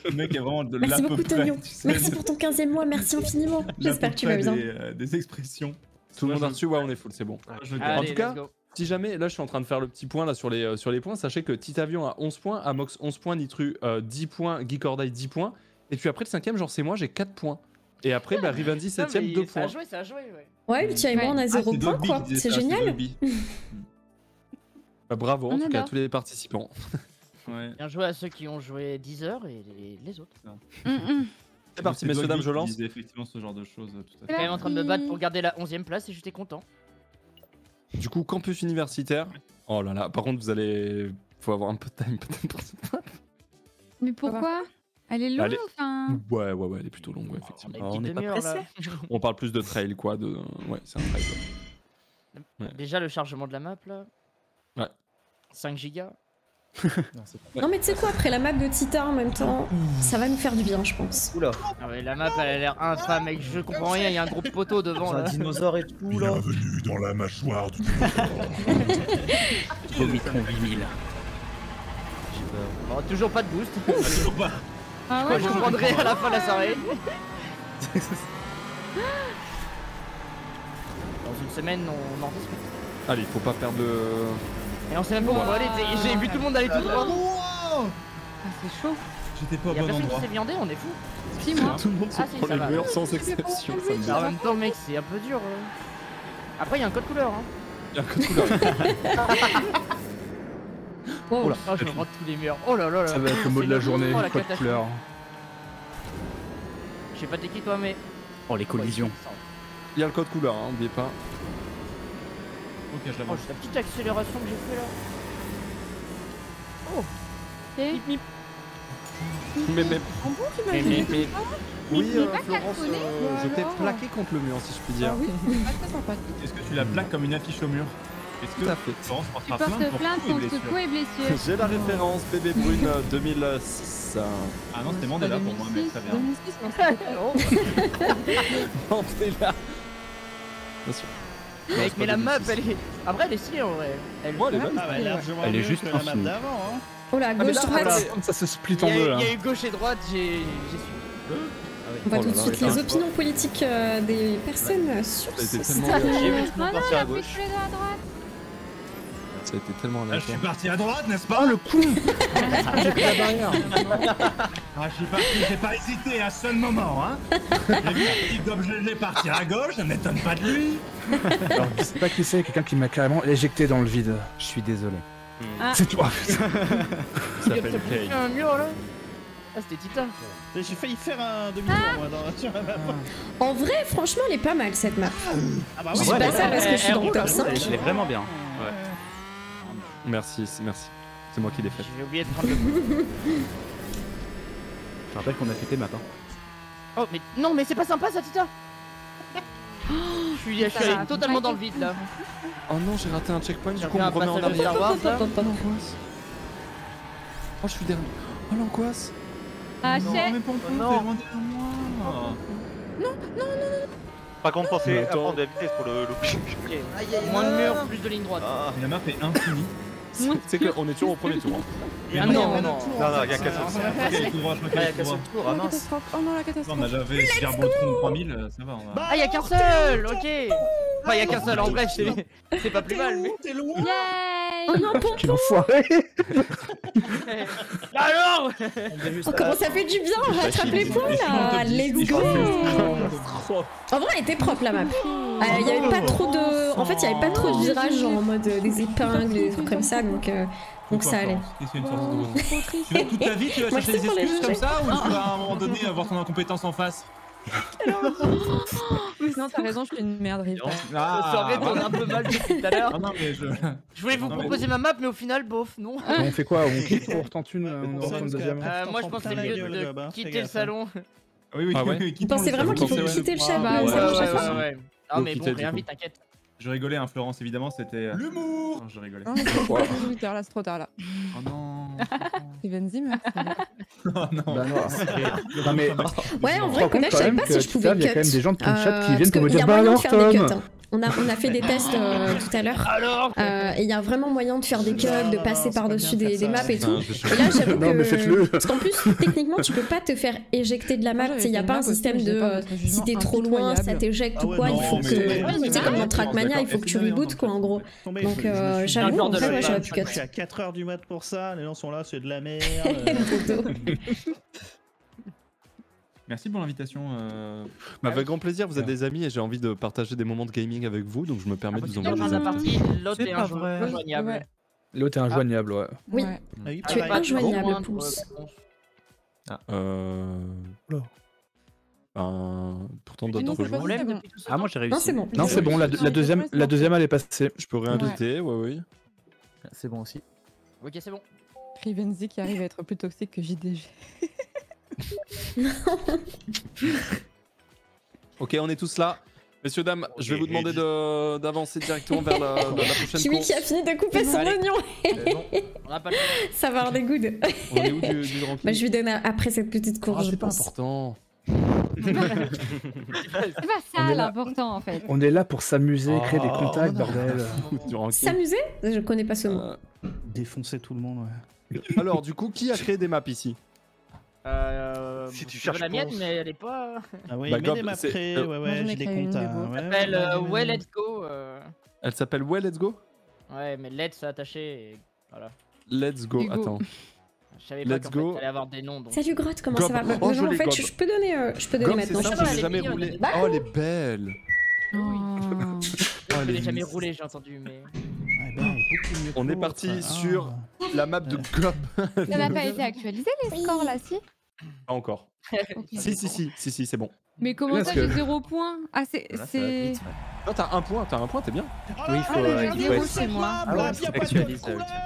Le mec est vraiment de Merci l'à peu beaucoup près, Tonio. tu sais. Merci pour ton 15e mois, merci infiniment. L'à peu J'espère que tu vas près bien. des expressions. Tout le monde a reçu, ouais, on est full, c'est bon. Je En gagne. tout cas, si jamais, là je suis en train de faire le petit point là sur les points, sachez que Titavion a 11 points, Amox 11 points, Nitru 10 points, Geekordaï 10 points, et puis après le 5ème, genre c'est moi, j'ai 4 points. Et après, bah, Rivanzi 7ème, 2 Ça a points. joué, ça a joué, ouais. Ouais, Lucia et moi on a 0 c'est point Dogby quoi. qui disait C'est ça, génial. Dogby. Bah, bravo en On tout est cas à là. tous les participants. Ouais. Bien joué à ceux qui ont joué 10 heures et les autres. C'est parti, messieurs, dames, je lance. Il disait effectivement ce genre de choses tout à Je suis quand même en train de me battre pour garder la 11ème place et j'étais content. Du coup, campus universitaire. Oh là là, par contre, vous allez. Faut avoir un peu de time peut-être pour cette map. Mais pourquoi? Elle est longue, Allez. enfin. Ouais, elle est plutôt longue, ouais, effectivement. On est pas pressé. On parle plus de trail, quoi. Ouais, c'est un trail, quoi. Ouais. Déjà le chargement de la map là. Ouais. 5 gigas. Non mais tu sais quoi, après la map de Tita en même temps, ça va nous faire du bien je pense. Oula. Ah mais la map elle a l'air infâme mec, je comprends rien, il y a un gros poteau devant là. Un dinosaure et tout là. Bienvenue dans la mâchoire du Vomitron 8000. Bon, toujours pas de boost. Toujours pas. Ah ouais, Je comprendrai à la fin de la soirée. Dans une semaine on en discute. Allez, faut pas perdre le. Et on sait même pas où on va aller, j'ai vu tout le monde aller tout droit. Ah, c'est chaud. J'étais pas au Y'a bon personne qui endroit. s'est viandé, on est fou. Si, moi. Tout le monde se Ah, si, prend ça les va. murs sans exception. Ça me Mais en même temps mec c'est un peu dur. Après il y a un code couleur hein. Il y a un code couleur. Wow. Oh, je me prends tous les murs. Oh là là là. Ça va être le mot de la journée, Oh, la code catastrophe. couleur. Je sais pas t'es qui toi mais. Oh les collisions. Il y a le code couleur, hein, n'oubliez pas. Ok, je la Oh mange. c'est la petite accélération que j'ai fait là. Oh. Et Mip mip. Mais En bon qui m'a Mais, dit. mais- oui, Il est pas Florence, cartonné, je t'ai alors. plaqué contre le mur, si je puis dire. Ah oui, pas très sympathique. Est-ce que tu la plaques comme une affiche au mur? Est-ce Tout que à fait. Florence Tu portera portes plainte pour plainte coups et contre blessures coups et blessures. J'ai la référence Bébé Brune 2006. Ah non, c'était Mandela pour moi, mais très bien. 2006, non, c'était pas- Mandela. Bien sûr. Mec, mais la map elle est. Après elle est stylée en vrai. Elle Ouais, elle est Ah bah largement Elle est mieux juste que la map infinie. d'avant. Hein. Oh la mais gauche là, droite. voilà. Ça se split Il en y, deux a, là. il y a eu gauche et droite, j'ai su. On voit Oh tout là de là, suite ouais, les ça- opinions politiques des personnes sur Ça a été ce tellement stade. bien. J'ai vu tout le monde Ah non, partir à il a pris gauche. tous les deux à droite. Ça a été tellement Ah, je suis aléatoire. parti à droite, n'est-ce pas? le con. J'ai pris la barrière. Ah, je suis parti, j'ai pas hésité à seul moment, hein. J'ai vu un petit gobe gelé partir à gauche, ça m'étonne pas de lui. Alors, je sais pas qui c'est, quelqu'un qui m'a carrément éjecté dans le vide. Je suis désolé. Ah. C'est toi. Ça s'appelle Kay. Un mur là. Ah, c'était Titan. J'ai failli faire un demi-tour moi sur la map. En vrai, franchement, elle est pas mal cette map. Ah bah Je oui, dis pas ça parce que je suis elle dans le roule, top elle 5. Elle est vraiment bien. Merci, merci. C'est moi qui l'ai fait. J'ai oublié de prendre le coup. Je rappelle qu'on a fêté ma part. Oh, mais non, mais c'est pas sympa ça, Tita. Je suis Ça allé va, totalement dans le vide là. Oh non, j'ai raté un checkpoint, du J'ai coup fait on un me remet en passage de arrière. Star Wars là. Oh, je suis dernier. Oh, l'angoisse. Ah, Non, chef. mais Pompon, non. t'es loin derrière moi. Par contre, pensez Mais à attends. prendre de la vitesse pour le looping. Ok. Moins de murs, plus de ligne droite. La map est infinie. C'est qu'on est toujours au premier tour. Hein. Ah non, non. Non, il y a qu'à Ok, il t'ouvre, je crois qu'il Ah, t'ouvre. Oh, la catastrophe. Oh non, la Non, catastrophe. mais j'avais Gerbotron 3000, ça va, on va. Ah, y'a qu'un seul, ok. Enfin, y'a qu'un seul en vrai, c'est pas plus mal, mais. T'es loin. Yay. Oh non, Pompon. Quel enfoiré. Alors Oh, comment ça fait du bien, on rattrape les points là. Let's go. En vrai, elle était propre la map. Il y avait pas trop de. En fait, il y avait pas trop de virages en mode des épingles, des trucs comme ça, donc ça allait. C'est une sorte de... Tu vas toute ta vie, tu vas Merci chercher des pour les excuses comme jeux. ça, ou tu vas à un moment donné avoir ton incompétence en face? Non, t'as raison, je suis une merde, Rive. Ça aurait tourné un peu mal depuis tout à l'heure. Ah non, mais je... Je voulais vous Non, mais- proposer ma map, mais au final, bof, non. On fait quoi? On quitte pour retenter une, on aura une deuxième. Moi, je pense que c'est mieux de quitter le salon. Oui, oui, Ah ouais. oui, Vous pensez vraiment qu'il faut quitter le chat Bah, le ouais, salon ouais, chaque fois? ouais. Ah, Faut mais quitter, bon, du rien coup. vite, t'inquiète. Je rigolais, hein, Florence, évidemment, c'était... L'humour. Non, je rigolais. Non, mais c'est pas 18h là, c'est trop tard là. Oh non. Stevenzi, merci. Oh non. Bah non. Non mais. Ouais, en Je vrai, me rends Koda, je compte savais quand pas même si je que, pouvais putain, il y a quand même des gens de ton chat qui viennent parce pour me qu'il y dire a bah moyen de alors faire des Tom. cuts. Hein. On a fait des tests tout à l'heure. Alors Et il y a vraiment moyen de faire des cuts, de passer par-dessus des maps et tout. Ah, c'est Et là, j'avoue Non, mais faites-le. que. Parce qu'en plus, techniquement, tu peux pas te faire éjecter de la map. Il n'y a pas un système de. Si t'es trop loin, ça t'éjecte ou quoi. Il faut que. C'est comme dans Trackmania, il faut que tu rebootes quoi, en gros. Donc, j'avoue, en vrai, j'aurais pu cut. Je suis à 4h du mat pour ça, les gens sont là, c'est de la merde. Merci pour l'invitation. Bah, avec grand plaisir, vous êtes des amis et j'ai envie de partager des moments de gaming avec vous, donc je me permets de vous Dans envoyer la des partie, l'autre C'est est pas vrai. injoignable. L'autre est injoignable, ouais. Oui, Ouais. tu es Ah, bah, injoignable, bon, Pouce. Pourtant Mais d'autres non, c'est pas jours. vrai, c'est bon. Ah, moi j'ai réussi. Non, c'est bon. Non, c'est bon, la deuxième elle est passée. Je peux réinviter, ouais, oui. C'est bon aussi. Ok, c'est bon. Rivenzi qui arrive à être plus toxique que JDG. Ok, on est tous là. Messieurs, dames, je vais vous demander d'avancer directement vers la prochaine Kiwi course. qui a fini de couper son Allez. oignon. On a pas le temps. Ça va avoir des goods. On est où du Grand Prix? Bah, je lui donne après cette petite Ah, course, je c'est pas pense. important. C'est pas On ça est là. l'important en fait. On est là pour s'amuser, créer des Oh, contacts, non. bordel. Du ranking. S'amuser? Je connais pas ce mot. Défoncer tout le monde, ouais. Alors, du coup, qui a créé des maps ici? Si tu c'est cherches la mienne, Ponce. mais elle est pas. Ah oui, Bah, il met Gob, des maps c'est- créées, euh, ouais, Moi, ouais, j'en ai j'ai des créé une comptes. de beau. Ouais, Elle s'appelle ouais, Ouais, let's go. Elle s'appelle Ouais, Let's Go? Ouais, mais let's attaché et voilà. Let's Go, Hugo. attends. Je savais pas Let's qu'en go. fait, allait avoir des noms. Donc... Salut Grotte, comment Gob. ça va? Bah, Oh, non, en joli fait, Gob. je peux donner Gob, maintenant. c'est Ça ça, va, j'ai elle est jamais mignonne, roulé. elle est Bah, Oh, elle est belle. Oh. Je elle l'ai est jamais mise. roulé, j'ai entendu, mais. Ouais, ben, elle est beaucoup mieux que On est l'autre, parti hein. sur la map de Gob. Ça n'a pas été actualisé les scores là, si? Pas encore. Ok. Si, c'est bon. Mais comment Parce ça, que- j'ai 0 points? Ah, c'est. Là, ça va c'est- vite, ouais. Non, t'as un point, t'es bien. Oui, il faut. Allez, il faut zéro être- chez moi. Ah ouais, faut actualiser.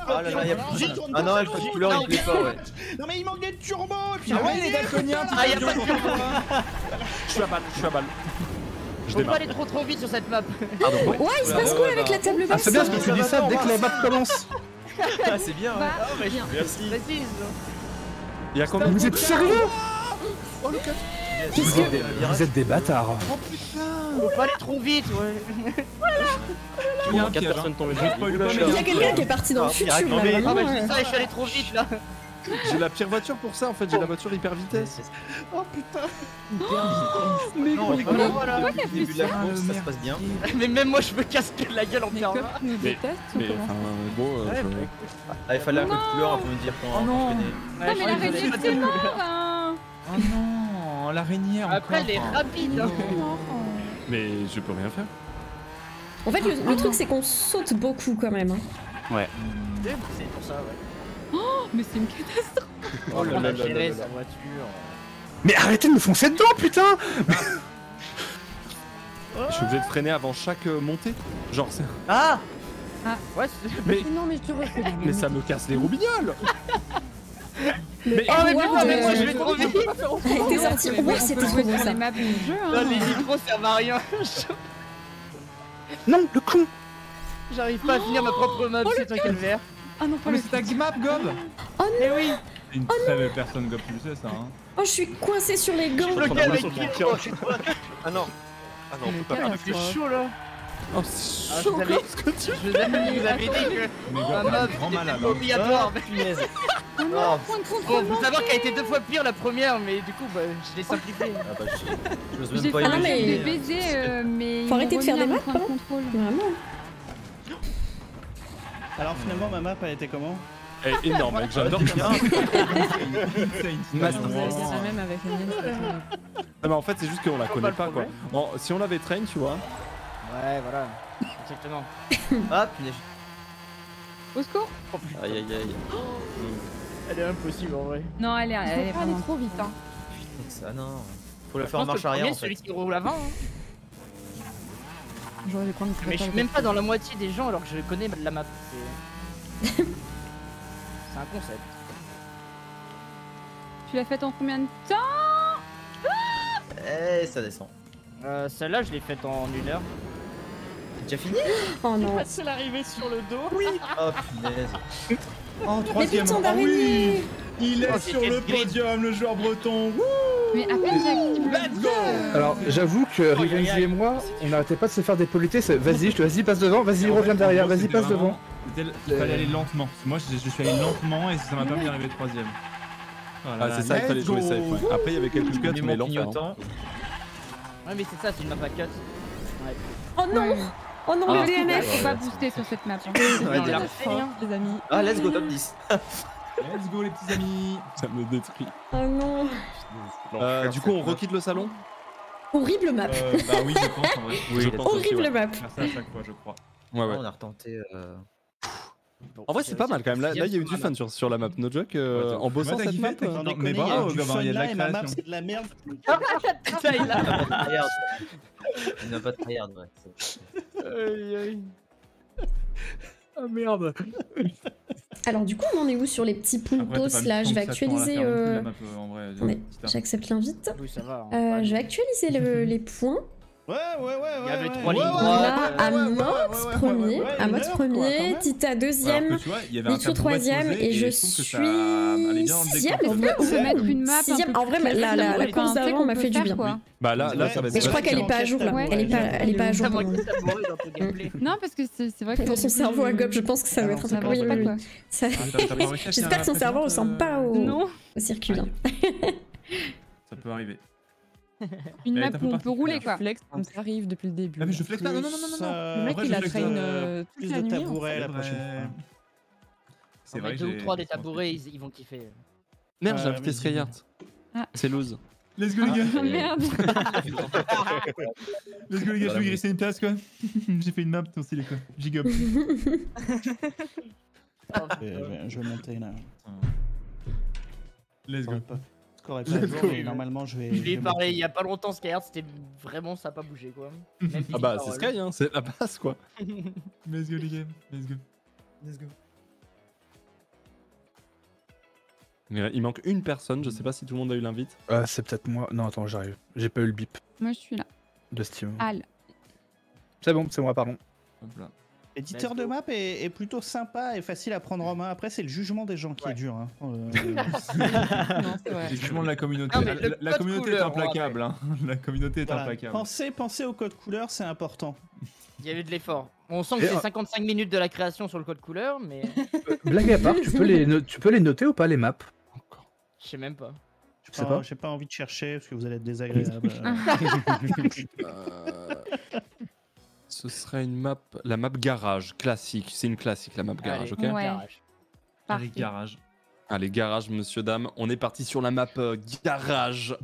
Ah là là, y a plus de. Ah non, elle fait de couleur, il plaît pas, ouais. Non mais il manque des turbos et puis Ah ouais, les daltoniens, Ah, y'a pas de turbo. Je suis à balle. Je Faut pas démarre. aller trop vite sur cette map. Pardon. Ouais, il se passe quoi avec la table Ah, basse? c'est bien parce que tu dis ça dès que la map commence. Ah, c'est bien. Bah, ouais. bien. Merci. Précise. Il y a combien Vous êtes sérieux? Vous êtes des bâtards. Faut pas aller trop vite, ouais. Il y a un 4 piège, personnes hein. tombées Je spoil pas, mais Il y a quelqu'un qui est parti dans le futur, là, non, mais- Ah, bah vraiment. je dis ça et je suis allé trop vite là. J'ai la pire voiture pour ça en fait, j'ai la voiture hyper vitesse. Oh putain. Mais Non, pourquoi voilà. t'as fait Début de la ça course, ça se passe bien. Mais même moi je me casse la gueule en Mais permanence. Cop nous déteste, Mais comment enfin bon. Ouais, Ah, il fallait un code couleur un peu me dire quand Oh non. on connaît. Non, mais l'araignée, c'est mort hein. Oh non, l'araignée encore. Après elle est rapide. Hein. Mais je peux rien faire. En fait, le truc, c'est qu'on saute beaucoup quand même. Hein. Ouais. C'est pour ça, ouais. Oh, mais c'est une catastrophe. Oh là là là géré là sa là. voiture. Mais arrêtez de me foncer dedans, putain! Je suis obligé de freiner avant chaque montée. Genre c'est. Ah. Ah. Ouais, Mais, Non, mais je te refais. mais ça me casse les roubignoles. Mais oh mais wow, putain, mais moi je vais trop vite. T'es sorti. Ouais, c'était trop bon ça. Les maps du jeu, Non, hein. les micros servent à rien. Non, le con! J'arrive pas à finir ma propre map, c'est un calvaire. Ah non, Oh, pas mais le c'est ta map, Gob. Oh Eh non! oui. C'est une très belle personne, Gob, tu le sais, ça. Hein. Oh, je suis coincée sur les gants. Bloqué avec qui? Ah non. Ah non, on peut pas Putain, il fait chaud là. Oh c'est Ah, chaud vous avez- comme ce que tu Je vous avais dit que Mais ma Gob, map t'es grand malade. était Hein. obligatoire. Punaise. Oh non, point de contrôle. Bon, faut savoir qu'elle a été 2 fois pire la première, mais du coup, bah, je l'ai simplifié. Ah bah, j'ose J'ai même pas fait un mais- imaginer. jeu de baiser, mais. Faut ils arrêter m'ont de faire remis des à mon maps, point de hein. contrôle. Vraiment. Alors finalement, ma map, elle était comment? Elle est énorme, mec, j'adore ça. Insane. Master On va Race. dire la même avec la mienne, c'est pas terrible. Non mais en fait c'est juste qu'on la connaît pas quoi. Bon, si on l'avait train, tu vois. Ouais, voilà. Exactement. Ah, punaise. Au secours. Aïe aïe aïe. Elle est impossible en vrai. Non, elle est Faut pas aller vraiment. trop vite, hein. Ça non. Faut la Je faire en pense que marche le arrière premier, en c'est celui fait. qui roule avant. Hein. J'aurais dû prendre Mais je suis même pas dans la moitié des gens alors que je connais la map. C'est un concept. Tu l'as faite en combien de temps? Eh, ça descend. Celle-là, je l'ai faite en 1 heure. T'as déjà fini? Oh non. C'est l'arrivée sur le dos. Oui. Oh punaise. Oh, Mais troisième. putain Ah oui. d'araignée! Il Oh, est c'est sur quel le grid. podium, le joueur breton. Wouh. Mais à peine j'active le Let's go. Alors, j'avoue que Oh, Rivenzi aïe, aïe. et moi, on n'arrêtait pas de se faire des politesses. Vas-y, passe devant, vas-y, En reviens fait, derrière, en gros, vas-y, c'était passe vraiment- devant. Il fallait aller lentement. Moi, je suis allé lentement et ça m'a permis d'arriver troisième. Voilà, Ah c'est ça, il fallait let's jouer go. safe. Ouais. Après il y avait quelques cuts Mais mais mon l'enfer. hein. clignotant. Ouais, mais c'est ça, c'est une map à cut. Ouais. Oh non! Ouais. Oh non, Ah. le DNF! Faut pas booster sur cette map. hein. Ouais, on l'a DNF. refait, hein. les amis. Ah, let's go top 10. Let's go les petits amis. Ça me détruit. Oh non! Du coup on requitte le salon. Horrible map! Bah oui, je pense en vrai. Oui, je pense aussi, Horrible ouais. map! Faire ça à chaque fois, je crois. Ouais ouais. On a retenté. En vrai c'est pas mal quand même. Là il y a eu du fun sur la map. No joke. En bossant t'as cette kiffé, map. t'as kiffé. Sans Mais déconner, il y a bravo, du Gabin, fun il y a de la là et ma map, création. c'est de la merde. Putain, il a. Regarde. Il n'a pas de tryhard, ouais. Aïe, aïe. Ah merde. Alors du coup, on en est où sur les petits Après, puntos t'as pas là? le Je temps vais que ça te prend à la actualiser. faire non plus, la map, en vrai, Attendez, putain. j'accepte l'invite. Oui, ça va. hein. Je vais actualiser les points. Ouais. Il y avait ouais. 3 lignes Ouais, Là, droites. Amox premier, ouais, Amox une heure, quoi, quand premier, même. Tita Alors deuxième, que tu vois, il y avait un Mitsu tabouret troisième posé et je trouve que suis ça allait bien dans le sixième. décor. On peut mettre une map. un Sixième. peu En vrai, plus la classique, course un truc d'avant qu'on m'a peut fait du faire, bien. quoi. Bah là ça va être. Mais je crois qu'elle est pas à jour là. Ouais. Elle est pas à jour. T'as manqué de tabouret dans ton gameplay. Non, parce que c'est vrai que. Dans son cerveau à Gob, je pense que ça doit être un Ça peu. avance Oui, pas, oui, quoi. oui. Ça- T'as pas réussi à J'espère que son finir la cerveau ressemble pas au Non. circuit. Hein. Ça peut arriver. Une Mais map t'as où on pas peut rouler, quoi. Flex comme ça arrive depuis le début. Ah mais je flex pas, non. Le mec, Après, il je a flex, train toute Plus la de nuit. tabourets C'est la vrai. prochaine fois. C'est En vrai vrai, que 2 ou j'ai- 3 des je pense que- tabourets, ils vont kiffer. Merde j'ai Ouais, invité mais Skyheart. Ah. C'est lose. Let's go les gars. Oh merde. Let's go les gars, je vais grisser une place quoi. J'ai fait une map, ton stylé quoi. Gigob. Je vais monter là. Let's go. Score est pas à jour, mais normalement je vais. Je lui ai parlé il y a pas longtemps, Skyheart, c'était vraiment ça a pas bougé quoi. Même Ah bah petite c'est parole. Sky hein, c'est la base quoi. Let's go les gars. Let's go. Let's go. Mais il manque une personne, je sais pas si tout le monde a eu l'invite. C'est peut-être moi. Non, attends, j'arrive. J'ai pas eu le bip Moi, je suis là. de Steam. Al. C'est bon, c'est moi, pardon. Hop là. L'éditeur de map est plutôt sympa et facile à prendre en main. Après, c'est le jugement des gens qui est dur. Hein. Non, c'est vrai. Le jugement de la communauté. Ah, mais le La code communauté est couleur, implacable. Hein. La communauté est Voilà. implacable. Pensez au code couleur, c'est important. Il y a eu de l'effort. On sent que c'est 55 minutes de la création sur le code couleur, mais. Blague à part, tu peux les noter ou pas les maps? Je sais même pas. J'ai pas envie de chercher parce que vous allez être désagréable. Ce serait une map, la map garage classique. C'est une classique la map garage, ok? Ouais. Allez, garage. Allez, garage, monsieur, dame. On est parti sur la map garage.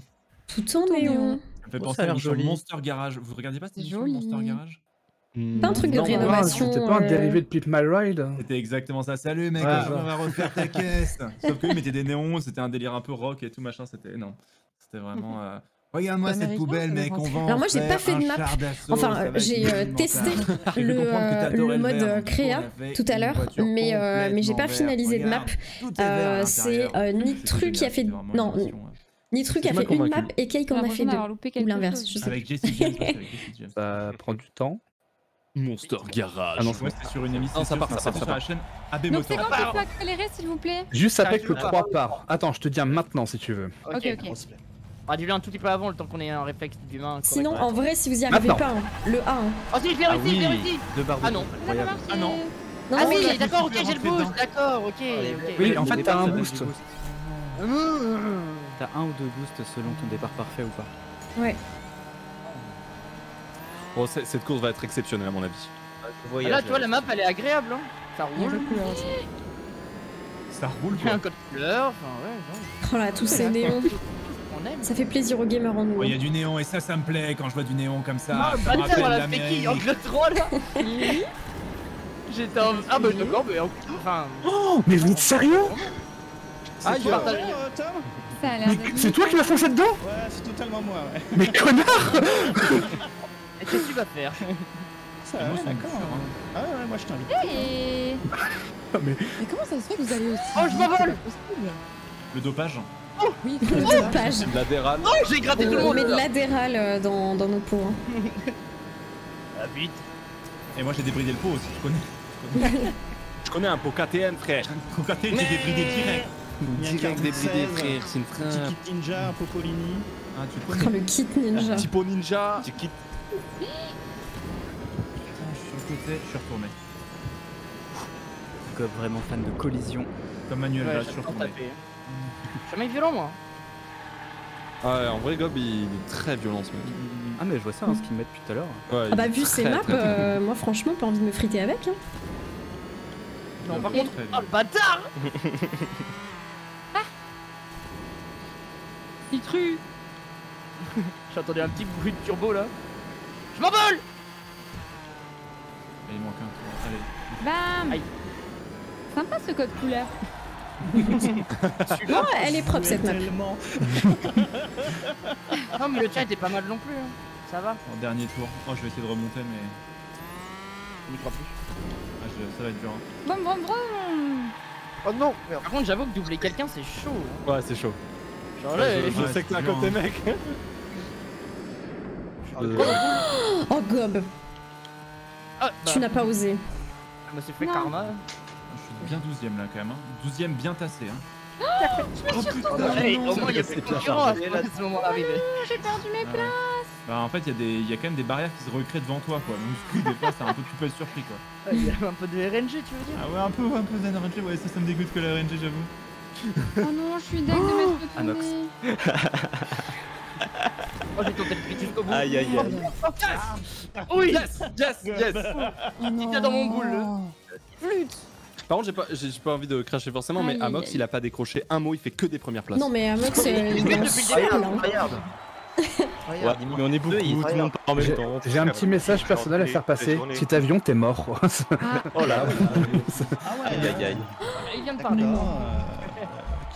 Tout en néon. Ça me fait penser à l'émission Monster Garage. Vous regardez pas cette émission Monster Garage? Pas un truc de rénovation. C'était pas un dérivé de Pimp My Ride? C'était exactement ça. Salut mec, Ouais. on va refaire ta caisse. Sauf que ils mettaient des néons, c'était un délire un peu rock et tout machin. C'était non, c'était vraiment. Regarde-moi cette poubelle, mec, on va. Alors moi j'ai pas fait de map. Enfin j'ai testé le mode créa tout à l'heure, mais j'ai pas finalisé de map. C'est Nitru qui a fait non. Nitru qui a fait une map et Cake en a fait deux. Ou l'inverse, je sais. Avec Jessie James. Ça prend du temps. Monster Garage. Ah non, Ouais, c'était sur une émission. Non, ça part. sur la chaîne AB Donc c'est Motor. quand tu peux accélérer, s'il vous plaît? Juste avec le 3 par. Attends, je te dis maintenant si tu veux. Ok. Dis-le un tout petit peu avant, le temps qu'on ait un réflexe d'humain. Sinon en vrai si vous y arrivez pas, le A. Oh si, je l'ai réussi, je l'ai réussi. Ah non. Ah non. Non, Ah non, oui, d'accord, ok, j'ai le boost, d'accord, ok. Oui, en fait t'as un boost. T'as un ou deux boosts selon ton départ parfait ou pas. Ouais. Bon, cette course va être exceptionnelle à mon avis. Ah là, tu vois, la map elle est agréable, hein. Ça roule. Ça roule Il y a un code couleur, enfin ouais. Oh là, tous ces néons. On aime. Ça fait plaisir aux gamers en nous. Il y a du néon et ça me plaît quand je vois du néon comme ça. Ah, Ça me rappelle voilà, l'Amérique. c'était qui Angle 3 là. J'étais en. Ah bah d'accord, mais enfin. Oh, mais vous êtes sérieux? Ah, je partage. Tom? Ça a l'air d'être C'est toi qui m'as foncé dedans? Ouais, c'est totalement moi, ouais. Mais connard! Et qu'est-ce que tu vas faire? Ça, ouais, d'accord. Ah ouais, moi je t'invite. Et... Mais comment ça se fait que vous allez aussi? Oh, je m'envole! Le dopage. Oui, Le dopage. L'adéral. Oh, j'ai gratté tout le On monde! met de l'adéral dans nos pots. Hein. Ah, vite! Et moi j'ai débridé le pot aussi, tu connais. Je connais un pot KTM, frère. Au KTM, j'ai débridé direct. Direct débridé, frère. C'est une Un frère. petit kit ninja, un Popolini. Ah, tu Oh, connais. le kit ninja. Tipo ninja. Je suis sur le côté, je suis retourné. Gob vraiment fan de collision. Comme Manuel, Ouais, là, je suis j'adore retourné. taper. Je suis un mec violent, moi. Ah ouais, en vrai, Gob, il est très violent ce mec. Ah mais je vois ça, hein, ce qu'il me met depuis tout à l'heure. Ouais, Ah bah il est vu ces très, maps, très, très moi franchement pas envie de me friter avec. Hein. Non, par Très contre. bien. Oh le bâtard! Nitru. J'ai entendu un petit bruit de turbo là. Je m'envole! Il manque un tour. Allez. Bam. Aïe. Sympa ce code couleur. Non, elle est propre cette map. Tellement. Non, mais le tien était pas mal non plus. Hein. Ça va. En dernier tour. Oh, je vais essayer de remonter, mais. Je n'y crois plus. Ah, ça va être dur. Hein. Brum brum brum. Oh non! Par contre, j'avoue que doubler quelqu'un c'est chaud. Hein. Ouais, c'est chaud. Genre là, Je sais que t'es à côté, mec. Oh Gob, Ah, bah, tu n'as pas osé. je me suis fait Non. karma. Je suis bien 12ème là quand même. Hein. 12ème bien tassé. Hein. Hey, au moins il y a plus de concurrence à ce moment arrivé. J'ai perdu mes places. Bah, en fait, il y a quand même des barrières qui se recréent devant toi, quoi. Donc, du coup, des fois, c'est un peu, tu peux être surpris, quoi. Il y a un peu de RNG, tu veux dire? Ah ouais, un peu d'RNG, ouais, ça me dégoûte que la RNG, j'avoue. Oh non, je suis deg de m'être Anox. retournée. Oh, j'ai tenté de piquer jusqu'au bout. Aïe aïe aïe. Oui! Yes. Il était dans mon boule. Flûte! Par contre, j'ai pas envie de cracher forcément, mais Aïe, Amox, aïe. il a pas décroché un mot, il fait que des premières places. Non mais Amox, il est depuis en le super début. là. Regarde. Ouais, mais on est beaucoup, tout le monde part en même temps. J'ai un petit message personnel à faire passer. Petit avion, t'es mort. Oh là. Ah ouais. Aïe aïe aïe. Il vient de parler. D'accord.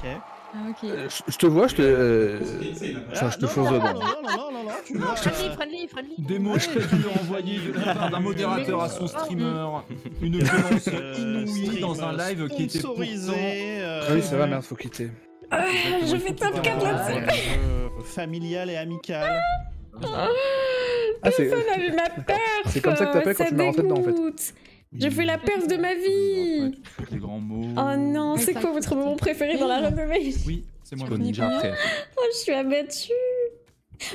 Ok. Ah ok. Je te vois, je te fonce dedans. Non, tu vois. Friendly. Des mots très durs envoyés de la part d'un modérateur à son streamer. Une violence inouïe dans un live qui était pourtant... Sponsorisé. Ah oui, ça va, merde, faut quitter. Je fais top 4 là-dessus. Familial et amical. Ah, c'est Personne n'a vu ma perf. c'est comme ça que t'appelles quand tu m'as rentré dedans, en fait. dégoûte. J'ai fait la perf de ma vie. Des grands mots. Oh non, c'est quoi votre moment préféré dans la renommée? Oui, c'est moi. Tipo ninja, frère. Oh, je suis abattue.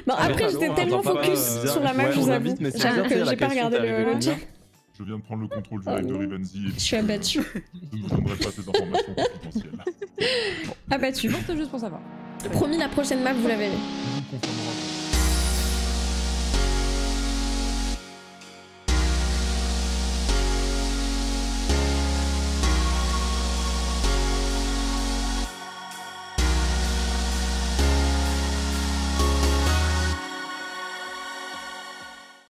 Bon, après, j'étais tellement focus sur la map, je vous avoue. J'avoue que j'ai pas regardé le chat. Je viens de prendre le contrôle du live de Rivenzi. Je suis abattue. Je ne vous donnerai pas ces informations confidentielles. Abattue. Juste pour savoir. Promis, la prochaine map, vous la verrez. Je vous confirmerai.